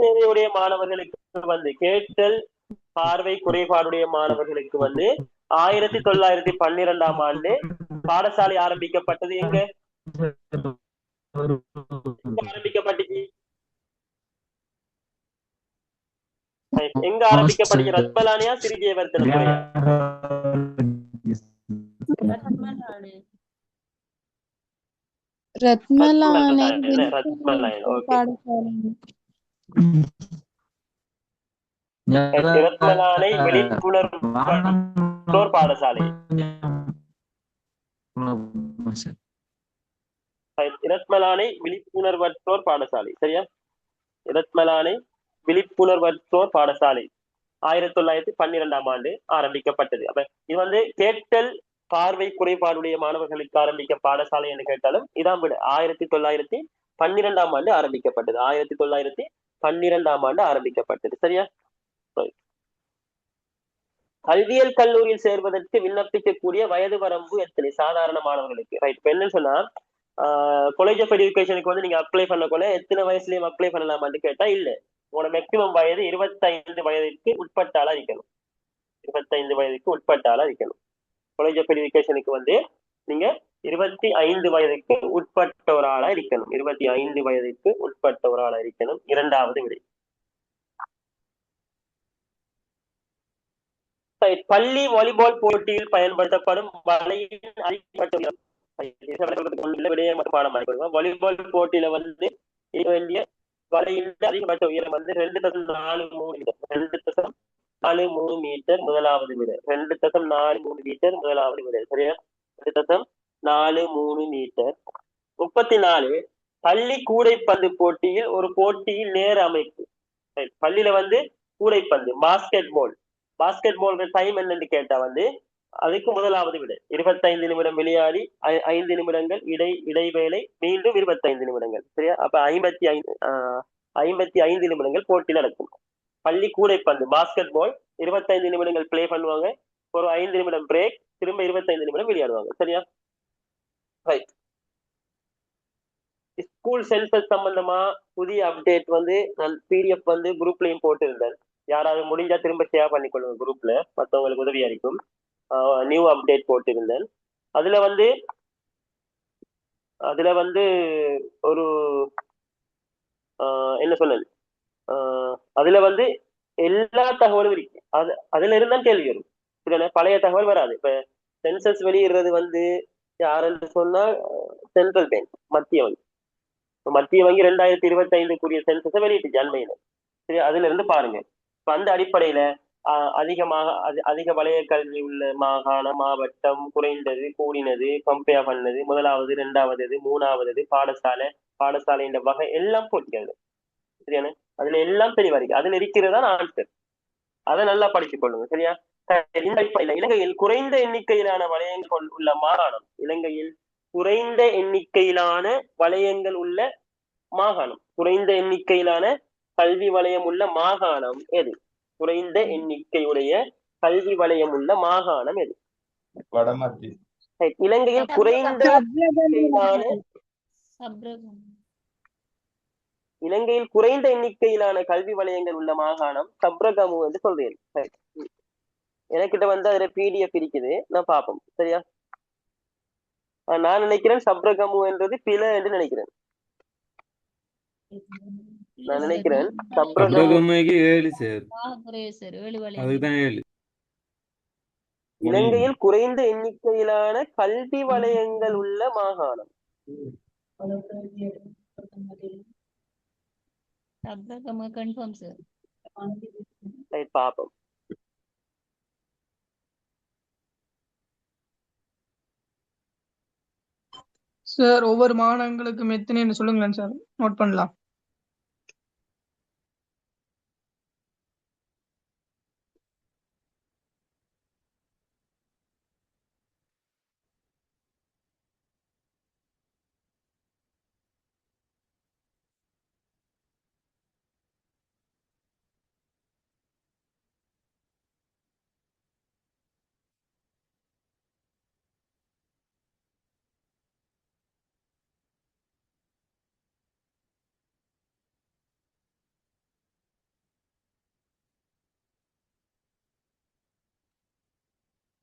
தேவையுடைய மாணவர்களுக்கு வந்து கேட்டல் பார்வை குறைபாடுடைய மாணவர்களுக்கு வந்து 1912ஆம் ஆண்டு பாடசாலை ஆரம்பிக்கப்பட்டது. எங்க ஆரம்பிக்கப்பட்டுச்சு? எங்க ஆரம்பிக்கப்பட்டுச்சு? ரத்மலானியா சிறிஜயவர்த்தனபுரையா? ரத்மலானை ரத்மலாயன். ஓகே, பாடசாலை. ரத்மலானை விழிப்புணர்வு பாடசாலை. இரத்மலானை விழிப்புணர்வற்றோர் பாடசாலை. சரியா? இரத்மலானை விழிப்புணர்வற்றோர் பாடசாலை 1912ஆம் ஆண்டு ஆரம்பிக்கப்பட்டது. அப்ப இது வந்து கேட்டல் பார்வை குறைபாடுடைய மாணவர்களுக்கு ஆரம்பிக்க பாடசாலை என்று கேட்டாலும் இதான் விட 1912ஆம் ஆண்டு ஆரம்பிக்கப்பட்டது. 1912ஆம் ஆண்டு ஆரம்பிக்கப்பட்டது. சரியா? கல்வியல் கல்லூரியில் சேர்வதற்கு விண்ணப்பிக்கக்கூடிய வயது வரம்பு எத்தனை? சாதாரண மாணவர்களுக்கு. ரைட். இப்ப என்னன்னு சொன்னா, காலேஜ் ஆஃப் எஜுகேஷனுக்கு வந்து நீங்க அப்ளை பண்ணக்குள்ள எத்தனை வயசுலயும் அப்ளை பண்ணலாமான்னு கேட்டா இல்ல. உங்களோட மேக்சிமம் வயது 25 வயதுக்கு உட்பட்டாலா இருக்கணும். 25 வயதுக்கு உட்பட்டாலா இருக்கணும். காலேஜ் ஆஃப் எஜுகேஷனுக்கு வந்து நீங்க 25 வயதுக்கு உட்பட்ட ஒரு ஆளா இருக்கணும். 25 வயதுக்கு உட்பட்ட ஒரு ஆளா இருக்கணும். இரண்டாவது விடை. பள்ளி வாலிபால் போட்டியில் பயன்படுத்தப்படும் வலையின் அதிகபட்ச உயரம். வாலிபால் போட்டியில வந்து இருக்க வேண்டிய வலையின் அதிகபட்ச உயரம் வந்து 2.43 மீட்டர். 2.43 மீட்டர் முதலாவது விடை. 2.43 மீட்டர் முதலாவது விடை. சரியா? 2.43 மீட்டர். 34 பள்ளி கூடைப்பந்து போட்டியில் ஒரு போட்டியில் நேர அமைப்பு. பள்ளியில வந்து கூடைப்பந்து பாஸ்கெட் பால் டைம் என்னன்னு கேட்டா வந்து அதுக்கு முதலாவது விடை 25 நிமிடம் விளையாடி 5 நிமிடங்கள் இடைவேளை, மீண்டும் 25 நிமிடங்கள். சரியா? அப்ப 55 நிமிடங்கள் போட்டி நடக்கும். பள்ளி கூடைப்பந்து பாஸ்கெட் பால் 25 நிமிடங்கள் பிளே பண்ணுவாங்க, ஒரு 5 நிமிடம் பிரேக், திரும்ப 25 நிமிடம் விளையாடுவாங்க. சரியா? ரைட். ஸ்கூல் சென்சஸ் சம்பந்தமா புதிய அப்டேட் வந்து நான் பிடிஎஃப் வந்து குரூப்லயும் போட்டிருந்தேன். யாராவது முடிஞ்சா திரும்ப ஷேர் பண்ணிக்கொள்ளுங்க குரூப்ல, மற்றவங்களுக்கு உதவியா இருக்கும். நியூ அப்டேட் போட்டிருந்தேன். அதுல வந்து ஒரு என்ன சொன்னது, அதுல வந்து எல்லா தகவலும் இருக்கு. அதுல இருந்தா கேள்வி வரும். பழைய தகவல் வராது. இப்ப சென்சஸ் வெளியிடுறது வந்து யாருன்னு சொன்னா சென்ட்ரல் பேங்க், மத்திய வங்கி. 2025க்குரிய சென்சஸை வெளியிட்டுச்சு அண்மையில. சரி, அதுல இருந்து பாருங்க. இப்ப அந்த அடிப்படையில அதிக வலய கல்வி உள்ள மாகாணம், மாவட்டம், குறைந்தது, கூடினது, கம்பேர் பண்ணது, முதலாவது, இரண்டாவது, மூணாவது, பாடசாலை என்ற வகை எல்லாம் போட்டிருக்காங்க. சரியான? அதுல எல்லாம் தெளிவா இருக்கு. அதுல இருக்கிறதான் ஆன்சர். அதை நல்லா படித்துக் கொள்ளுங்க. சரியா? இந்த அடிப்படையில இலங்கையில் குறைந்த எண்ணிக்கையிலான வலயங்கள் உள்ள மாகாணம். இலங்கையில் குறைந்த எண்ணிக்கையிலான வலயங்கள் உள்ள மாகாணம், குறைந்த எண்ணிக்கையிலான கல்வி வலயம் உள்ள மாகாணம் எது? குறைந்த எண்ணிக்கையுடைய கல்வி வலயம் உள்ள மாகாணம் எது? வடமத்திய. இலங்கையில் குறைந்த இலங்கையில் குறைந்த எண்ணிக்கையிலான கல்வி வலயங்கள் உள்ள மாகாணம் சப்ரகமு என்று சொல்றேன். எனக்கிட்ட வந்து அதுல பிடிஎஃப் இருக்குது, நான் பார்ப்போம். சரியா? நான் நினைக்கிறேன் சப்ரகமு என்றது பிழை என்று நினைக்கிறேன். நான் நினைக்கிறேன் சப்ரகமுக்கு 7 சார். அதுதான் 7. இலங்கையில் குறைந்த எண்ணிக்கையிலான கல்வி வலயங்கள் உள்ள மாகாணம். Confirm sir. பாப்போம். சார் ஒவ்வொரு மாகாணங்களுக்கும் எத்தனைன்னு சொல்லுங்களேன் சார், நோட் பண்ணலாம்.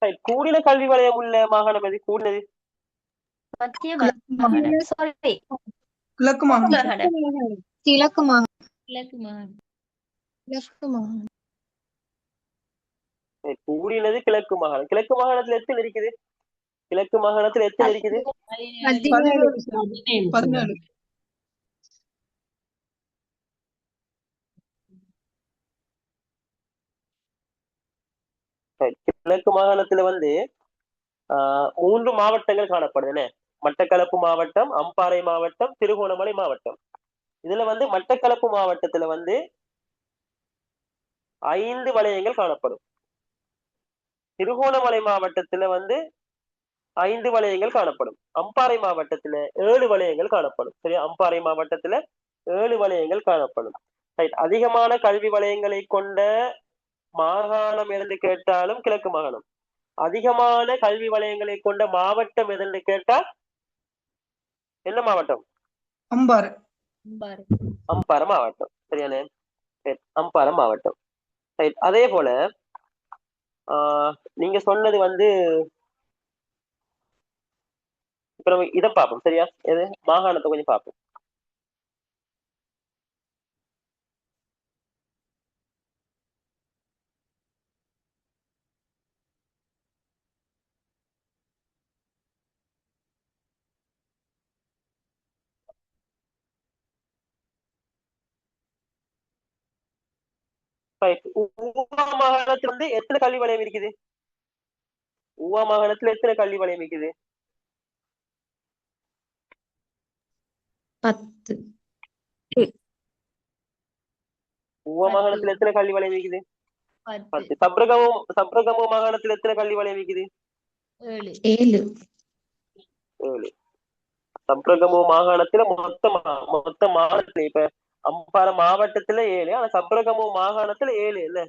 Right. கூடின கல்வி வலயம் உள்ள மாகாணம் எது? கூடினது மத்திய கிழக்கு மாகாணம். மாகாணம். சாரி, கிழக்கு மாகாணம். மாகாணம். கிழக்கு மாகாணம். கிழக்கு மாகாணம். கிழக்கு மாகாணம். Right. கூடினது கிழக்கு மாகாணம். கிழக்கு மாகாணத்துல எத்தனை இருக்குது? கிழக்கு மாகாணத்துல எத்தனை இருக்குது? 17 சார். 17. Right. கிழக்கு மாகாணத்துல வந்து 3 மாவட்டங்கள் காணப்படுதுன்னு. மட்டக்களப்பு மாவட்டம், அம்பாறை மாவட்டம், திருகோணமலை மாவட்டம். இதுல வந்து மட்டக்களப்பு மாவட்டத்துல வந்து 5 வலயங்கள் காணப்படும். திருகோணமலை மாவட்டத்துல வந்து 5 வலயங்கள் காணப்படும். அம்பாறை மாவட்டத்துல 7 வலயங்கள் காணப்படும். சரியா? அம்பாறை மாவட்டத்துல 7 வலயங்கள் காணப்படும். ரைட். அதிகமான கல்வி வலயங்களை கொண்ட மாகாணம் எதென்று கேட்டாலும் கிழக்கு மாகாணம். அதிகமான கல்வி வலயங்களை கொண்ட மாவட்டம் எதென்று கேட்டால் என்ன மாவட்டம்? அம்பாறை. அம்பாறை மாவட்டம். சரியானே? அம்பாறை மாவட்டம். ரைட். அதே போல நீங்க சொன்னது வந்து இப்ப நம்ம இதை பார்ப்போம். சரியா? எது? மாகாணத்தை கொஞ்சம் பார்ப்போம். ஊவா மாகாணத்துல வந்து எத்தனை கல்வி வலயம் இருக்குது? ஊவா மாகாணத்துல எத்தனை கல்வி வலயம் இருக்குது? 10. ஊவா மாகாணத்துல எத்தனை கல்வி வலயம் இருக்குது? 10. சப்ரகமு மாகாணத்துல எத்தனை கல்வி வலயம் இருக்குது? 7. சப்ரகமு மாகாணத்துல மொத்த மாவட்டத்துல இப்ப அம்பாறை மாவட்டத்துல 7, ஆனா சப்ரகமு மாகாணத்துல 7 இல்ல?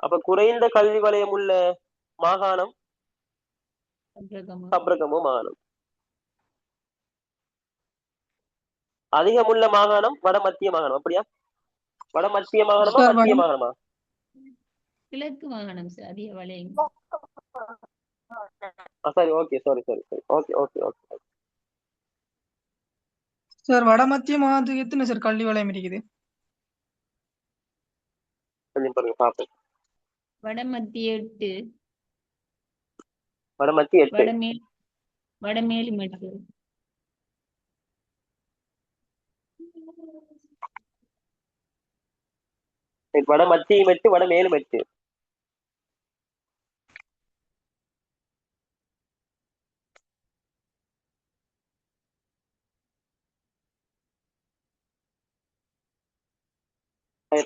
அப்ப குறைந்த கல்வி வலயம் உள்ள மாகாணம் சப்ரகமு மாகாணம். அதிகமுள்ள மாகாணம் வடமத்திய மாகாணம். அப்படியா? வடமத்திய மாகாணமா மத்திய மாகாணமா? கிழக்கு மாகாணம் சார். அதிக வலயம். சரி, okay, sorry, okay okay okay. Sir வடமத்திய மாகாணத்துக்கு எத்தனை சார் கல்வி வலயம் இருக்குது? கொஞ்சம் பாருங்க பாப்போம். வடமத்திய 8. வடமத்திய 8. வடமேலு 8. வடமத்திய 8, வடமேலும் 8.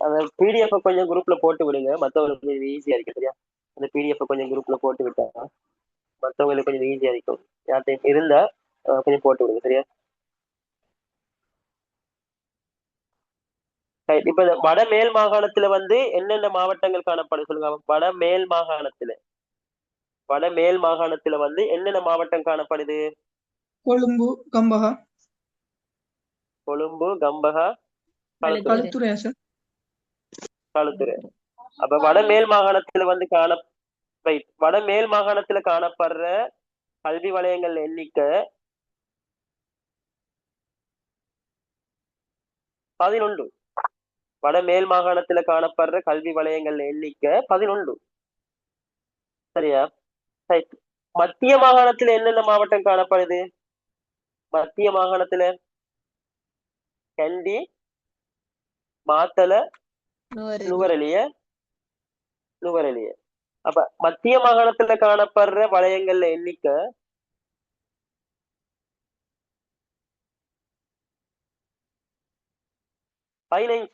அந்த பிடிஎஃப் கொஞ்சம் குரூப்ல போட்டு விடுங்க, மற்றவங்களுக்கு ஈஸியா இருக்கு. சரியா? அந்த பிடிஎஃப் கொஞ்சம் குரூப்ல போட்டு விட்டா மற்றவங்களுக்கு கொஞ்சம் ஈஸியா இருக்கும். யார்கிட்ட இருந்தா கொஞ்சம் போட்டு விடுங்க. சரியா? இப்ப வடமேல் மாகாணத்துல வந்து என்னென்ன மாவட்டங்கள் காணப்படும் சொல்லுங்க. வடமேல் மாகாணத்துல வந்து என்னென்ன மாவட்டம் காணப்படுது? கொழும்பு, கம்பஹா, களுத்துறை சார். களுத்துறை. அப்ப வடமேல் மாகாணத்துல வந்து வடமேல் மாகாணத்துல காணப்படுற கல்வி வலயங்கள் எண்ணிக்கை 11. வடமேல் மாகாணத்துல காணப்படுற கல்வி வலயங்கள் எண்ணிக்கை 11. சரியா? மத்திய மாகாணத்துல என்னென்ன மாவட்டம் காணப்படுது? மத்திய மாகாணத்துல கண்டி, மாத்தள, நுவரெலிய. அப்ப மத்திய மாகாணத்துல காணப்படுற வலயங்கள்ல எண்ணிக்கை 15.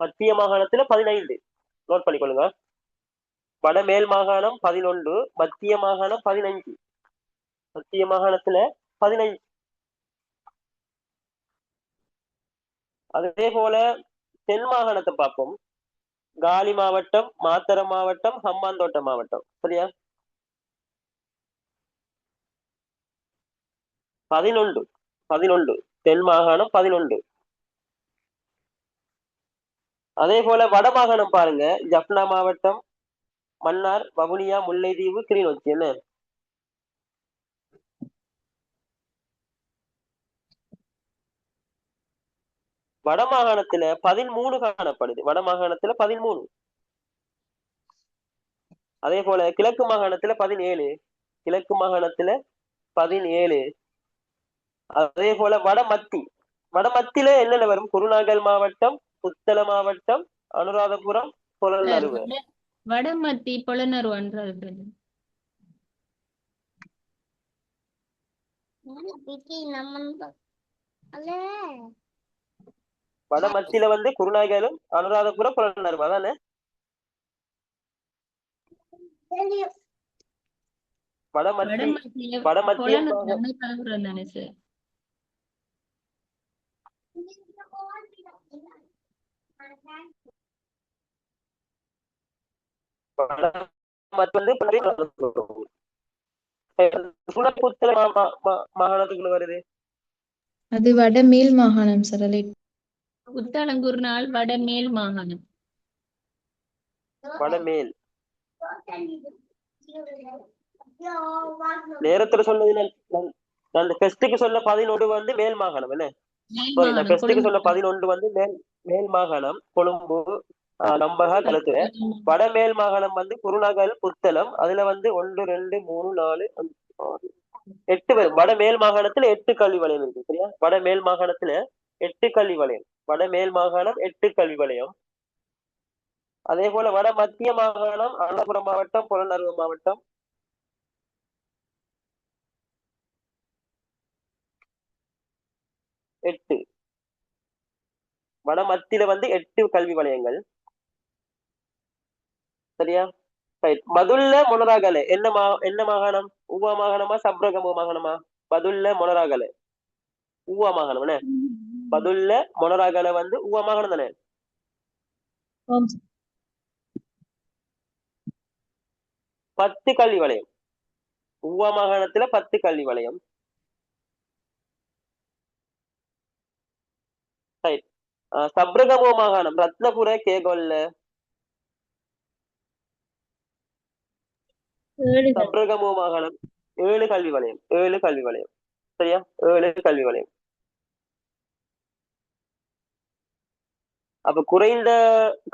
மத்திய மாகாணத்துல 15. நோட் பண்ணிக்கொள்ளுங்க. வடமேல் மாகாணம் 11, மத்திய மாகாணம் 15. மத்திய மாகாணத்துல 15. அதே போல தென் மாகாணத்தை பார்ப்போம். காலி மாவட்டம், மாத்தறை மாவட்டம், ஹம்பாந்தோட்டை மாவட்டம். சரியா? 11. தென் மாகாணம் 11. அதே போல வடமாகாணம் பாருங்க. ஜப்னா மாவட்டம், மன்னார், வவுனியா, முல்லைத்தீவு, கிளிநொச்சி. என்ன வடமாகாணத்துல 13 காணப்படுது. வடமாகாணத்துல 13. அதே போல கிழக்கு மாகாணத்துல 17. கிழக்கு மாகாணத்துல 17. அதே போல வடமத்தில என்னென்ன வரும்? குருநாகல் மாவட்டம், புத்தளம் மாவட்டம், அனுராதபுரம், புலனறுவை. வடமத்தி புலனறுவை என்றது. வடமத்தில வந்து குருநாகலும் அனுராதபுரம் புலனறுவை அதானே? வடமத்திய மாகாணத்துக்குள்ள வருது. அது வடமேல் மாகாணம் சார். புத்தளங்குருநாள் வடமேல் மாகாணம். வடமேல் நேரத்துல சொன்னது அந்த ஃபெஸ்டுக்கு சொன்ன 11 வந்து மேல் மாகாணம். என்ன ஃபெஸ்டுக்கு சொன்ன 11 வந்து மேல் மாகாணம், கொழும்பு, நம்பகா, களுத்துற. வடமேல் மாகாணம் வந்து குருநாகல், புத்தளம். அதுல வந்து 1 2 3 4 5 6 8 வரும். வடமேல் மாகாணத்துல 8 கல்வி வலயம் இருக்கு. சரியா? வடமேல் மாகாணத்துல 8 கல்வி வலயம். வடமேல் மாகாணம் 8 கல்வி வலயம். அதே போல வட மத்திய மாகாணம் அனுராதபுரம் மாவட்டம், புலனறுவை மாவட்டம். எட்டு. வடமத்தில வந்து 8 கல்வி வலயங்கள். சரியா? பதுல்ல மொனராகல என்ன மாகாணம்? ஊவா மாகாணமா, சப்ரகமுவ மாகாணமா? பதுல்ல மொனராகல ஊவா மாகாணம். என்ன பதுல்ல மொனராகல வந்து ஊவா மாகாணம் தானே? 10 கல்வி வலயம். ஊவா மாகாணத்துல 10 கல்வி வலயம். சப்ரகமுவ மாகாணம் ரத்னபுர, கேகொல்ல. சப்ரகமுவ மாகாணம் 7 கல்வி வலயம். 7 கல்வி வலயம். சரியா? 7 கல்வி வலயம். அப்ப குறைந்த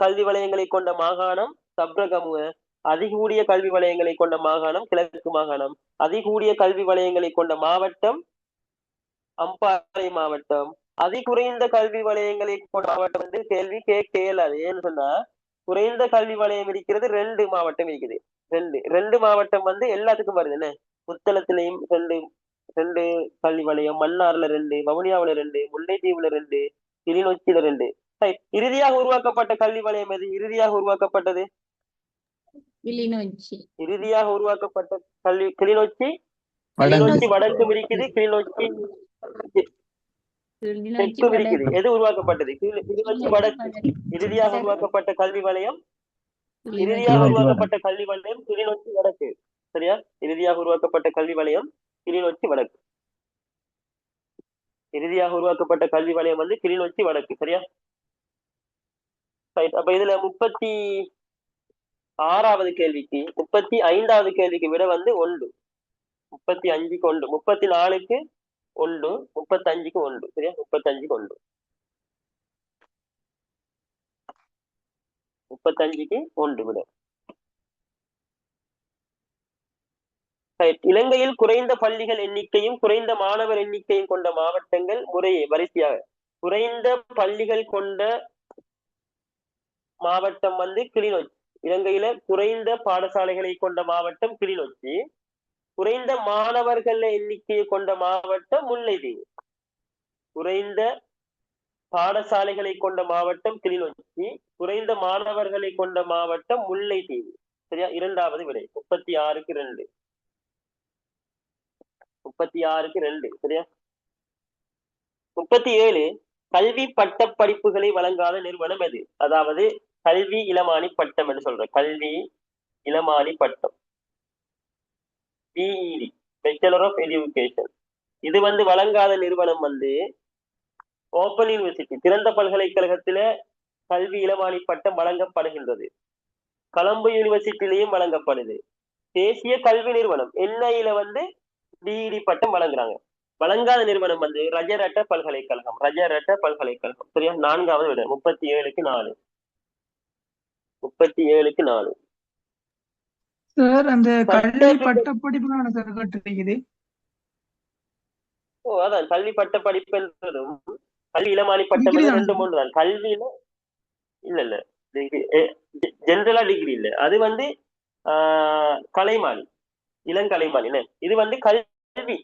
கல்வி வலயங்களை கொண்ட மாகாணம் சப்ரகமுவ. அதிகூடிய கல்வி வலயங்களை கொண்ட மாகாணம் கிழக்கு மாகாணம். அதிகூடிய கல்வி வலயங்களை கொண்ட மாவட்டம் அம்பாறை மாவட்டம். அதிகுறைந்த கல்வி வலயங்களை கொண்ட மாவட்டம் வந்து கேள்வி கேட்கலாது. ஏன்னு சொன்னா குறைந்த கல்வி வலயம் இருக்கிறது 2 மாவட்டம் இருக்குது. 2 மாவட்டம் வந்து எல்லாத்துக்கும் வருது. என்ன புத்தளத்திலையும் 2 கல்வி வலயம், மன்னார்ல 2, வவுனியாவுல 2, முல்லைத்தீவுல 2, கிளிநொச்சியில 2. இறுதியாக உருவாக்கப்பட்ட கல்வி வலயம் எது? இறுதியாக உருவாக்கப்பட்டது கிளிநொச்சி. இறுதியாக உருவாக்கப்பட்ட கிளிநொச்சி. கிளிநொச்சி வடக்கும் இருக்குது, கிளிநொச்சி தெற்கும் இருக்குது. எது உருவாக்கப்பட்டது? கிளிநொச்சி வடக்கு. இறுதியாக உருவாக்கப்பட்ட கல்வி வலயம் கிளிநொச்சி வடக்கு. சரியா? இறுதியாக உருவாக்கப்பட்ட கல்வி வலயம் கிளிநொச்சி வடக்கு. இறுதியாக உருவாக்கப்பட்ட கல்வி வலயம் வந்து கிளிநொச்சி வடக்கு. சரியா? அப்ப இதுல 36வது கேள்விக்கு 35வது கேள்விக்கு விட வந்து 1. 35க்கு 1, 34க்கு 1, 35க்கு 1. சரியா? 35க்கு 1, 35க்கு 1 விட. இலங்கையில் குறைந்த பள்ளிகள் எண்ணிக்கையும் குறைந்த மாணவர் எண்ணிக்கையும் கொண்ட மாவட்டங்கள் முறையே வரிசையாக. குறைந்த பள்ளிகள் கொண்ட மாவட்டம் வந்து கிளிநொச்சி. இலங்கையில குறைந்த பாடசாலைகளை கொண்ட மாவட்டம் கிளிநொச்சி. குறைந்த மாணவர்கள் எண்ணிக்கையை கொண்ட மாவட்டம் முல்லைத்தீவு. குறைந்த பாடசாலைகளை கொண்ட மாவட்டம் கிளிநொச்சி. குறைந்த மாணவர்களை கொண்ட மாவட்டம் முல்லைத்தீவு. சரியா? 2வது விடை 36க்கு 2. 36க்கு 2. சரியா? 37 கல்வி பட்ட படிப்புகளை வழங்காத நிறுவனம் எது? அதாவது கல்வி இளமானி பட்டம் என்று சொல்ற கல்வி இளமானி பட்டம், BEd, பேச்சுலர் ஆஃப் எஜுகேஷன். இது வந்து வழங்காத நிறுவனம் வந்து ஓப்பன் யூனிவர்சிட்டி, திறந்த பல்கலைக்கழகத்தில கல்வி இளமானி பட்டம் வழங்கப்படுகின்றது. கொலம்பு யூனிவர்சிட்டிலையும் வழங்கப்படுது. தேசிய கல்வி நிறுவனம் NIல வந்து டிகிரி பட்டம் வழங்குறாங்க. வழங்காத நிறுவனம் வந்து ரஜரட்ட பல்கலைக்கழகம். சரியா? 4வது விட 37க்கு 4. 37க்கு 4. சார் அந்த கல்வி பட்டப்படிப்புக்கான சார் கேட்டிருக்குது. அதான் கல்வி பட்ட படிப்புன்றதும் கல்வி இளமானி பட்டம் Degree தானே 2 3 தான். கல்வியில இல்ல ஜெனரலா டிகிரி இல்ல, அது வந்து கலைமானி, இளங்கலைமானி. இது வந்து கல்வி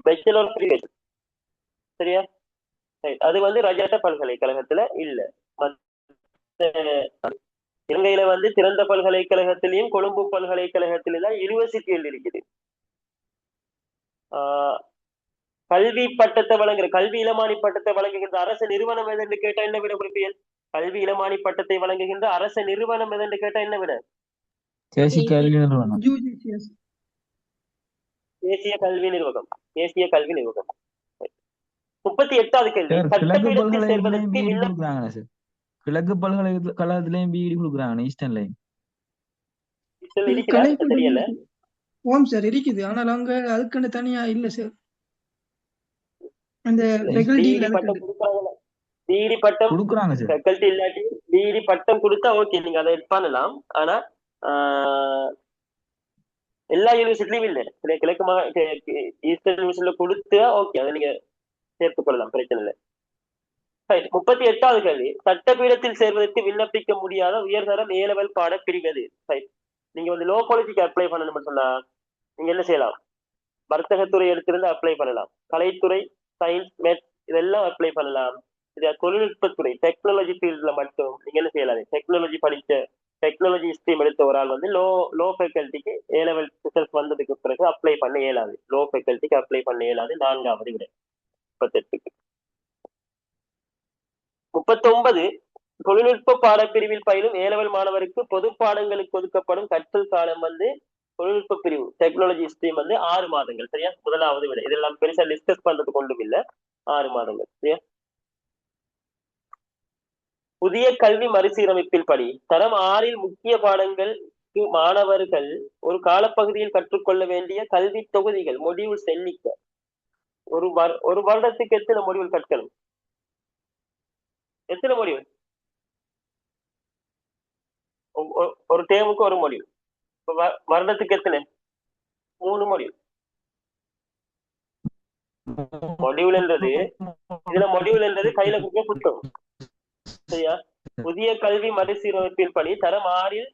பேச்சுலர் டிகிரி. சரியா? அது வந்து ரஜரட்ட பல்கலைக்கழகத்துல இல்ல. இலங்கையில வந்து திறந்த பல்கலைக்கழகத்திலையும் கொழும்பு பல்கலைக்கழகத்தில தான் யூனிவர்சிட்டிகள் இருக்குது. கல்வி பட்டத்தை வழங்குற கல்வி இளமானி பட்டத்தை வழங்குகின்ற அரசு நிறுவனம் எதென்று கேட்டா என்ன விட குறிப்பியல்? கல்வி இளமானி பட்டத்தை வழங்குகின்ற அரசு நிறுவனம் எதென்று கேட்டா என்ன விட? தேசிய கல்வி நிறுவனம். UGCS. தேசிய கல்வி நிறுவனம். 38வது கேள்வி. சட்டப்பீடத்தில் சேர்வதற்கு கொடுக்குறாங்க சார். கிழக்கு பல்கலைக்கழகத்திலையும் பிஇடி கொடுக்குறாங்க ஈஸ்டர்ன்லையும். தெரியல. ஓம் சார் இருக்குது. ஆனால் அங்க அதுக்குன்னு தனியா இல்ல சார். அந்த ஃபேக்கல்டி டிகிரி பட்டம் கொடுக்குறாங்க சார். ஃபேக்கல்டி இல்லாட்டி டிகிரி பட்டம் கொடுத்தா ஓகே, நீங்க அதை பண்ணலாம். ஆனா எல்லா யூனிவர்சிட்டிலையும் இல்ல. கிழக்கு ஈஸ்டர்ன் யூனிவர்சிட்டியில கொடுத்தா ஓகே, அதை நீங்க சேர்த்துக் கொள்ளலாம், பிரச்சனை இல்லை. 38வது கேள்வி. சட்டப்பீடத்தில் சேர்வதற்கு விண்ணப்பிக்க முடியாத உயர்தரம் A-level பாட பிரிவது. நீங்க வந்து லோ குவாலிட்டிக்கு அப்ளை பண்ணணும்னு சொன்னா நீங்க என்ன செய்யலாம்? வர்த்தகத்துறை எடுத்திருந்து அப்ளை பண்ணலாம். கலைத்துறை, சயின்ஸ், மேத்ஸ் இதெல்லாம் அப்ளை பண்ணலாம். இது தொழில்நுட்பத்துறை டெக்னாலஜி ஃபீல்ட்ல மட்டும் நீங்க என்ன செய்யலாம்? டெக்னாலஜி ஸ்ட்ரீம் எடுத்த ஒரு ஆள் வந்து லோ ஃபேக்கல்ட்டிக்கு A-level ரிசல்ட் வந்ததுக்கு பிறகு அப்ளை பண்ண இயலாது. லோ ஃபேக்கல்ட்டிக்கு அப்ளை பண்ண இயலாது. 4வது விட 38க்கு. 39 தொழில்நுட்ப பாடப்பிரிவில் பயிலும் A-level மாணவருக்கு பொது பாடங்களுக்கு ஒதுக்கப்படும் கற்றல் காலம் வந்து தொழில்நுட்ப பிரிவு டெக்னாலஜி ஸ்ட்ரீம் வந்து 6 மாதங்கள். சரியா? 1வது விட. இதெல்லாம் பெருசா டிஸ்கஸ் பண்றது கொண்டும் இல்ல. 6 மாதங்கள். சரியா? புதிய கல்வி மறுசீரமைப்பில் படி தரம் 6ல் முக்கிய பாடங்களுக்கு மாணவர்கள் ஒரு காலப்பகுதியில் கற்றுக்கொள்ள வேண்டிய கல்வி தொகுதிகள் மொடியூல்ஸ் எண்ணிக்கை. ஒரு வருடத்துக்கு எத்தனை மொடியூல் கற்கணும்? எத்தனை மொடியூல்? ஒரு டேமுக்கு ஒரு மொடியூல். வருடத்துக்கு எத்தனை? 3 மொடியூல். மொடியூல் என்றது கையில கொடுக்க புத்தகம். சரியா? புதிய கல்வி மறுசீரமைப்பின் படி தரம் 6ல்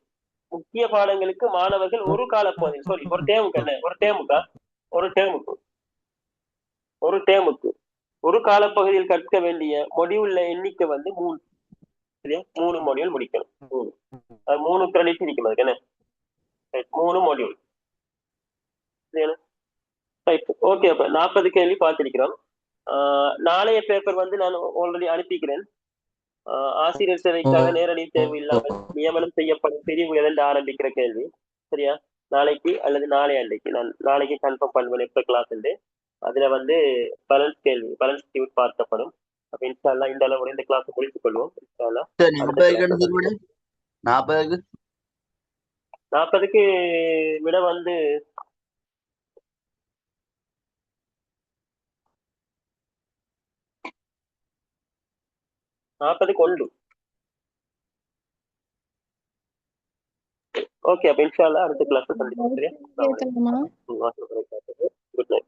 முக்கிய பாடங்களுக்கு மாணவர்கள் ஒரு காலப்பகுதியில் ஒரு டேமுக்கு ஒரு காலப்பகுதியில் கற்க வேண்டிய மொடியூல்ல எண்ணிக்கை வந்து 3. சரியா? 3 மொடியூல் முடிக்கணும். 3 கிரெடிட் இருக்கும். அதுக்கு என்ன 3 மொடியூல். ஓகே. அப்ப 40 கேள்வி பார்த்திருக்கிறோம். நாளைய பேப்பர் வந்து நான் ஆல்ரெடி அனுப்பிக்கிறேன். ஆசிரியர் சேவைக்காக நேரடி தேர்வு இல்லாமல் நியமனம் செய்யப்படும் பிரிவு எதென்று ஆரம்பிக்கிற கேள்வி. சரியா? நாளைக்கு அல்லது நாளை அன்றைக்கு நான் நாளைக்கு கன்ஃபார்ம் பண்ணுவேன் எப்ப கிளாஸ் உண்டு. அதுல வந்து பேலன்ஸ் டியூட் பார்க்கப்படும். அப்ப இன்ஷால்லா இந்த அளவோட இந்த கிளாஸ் முடித்துக் கொள்வோம். இன்ஷால்லா 40க்கு விட வந்து 40க்கு 1. ஓகே. அப்ப இன்ஷால்லா அடுத்த கிளாஸ் சந்திப்போம். சரியா? Good night.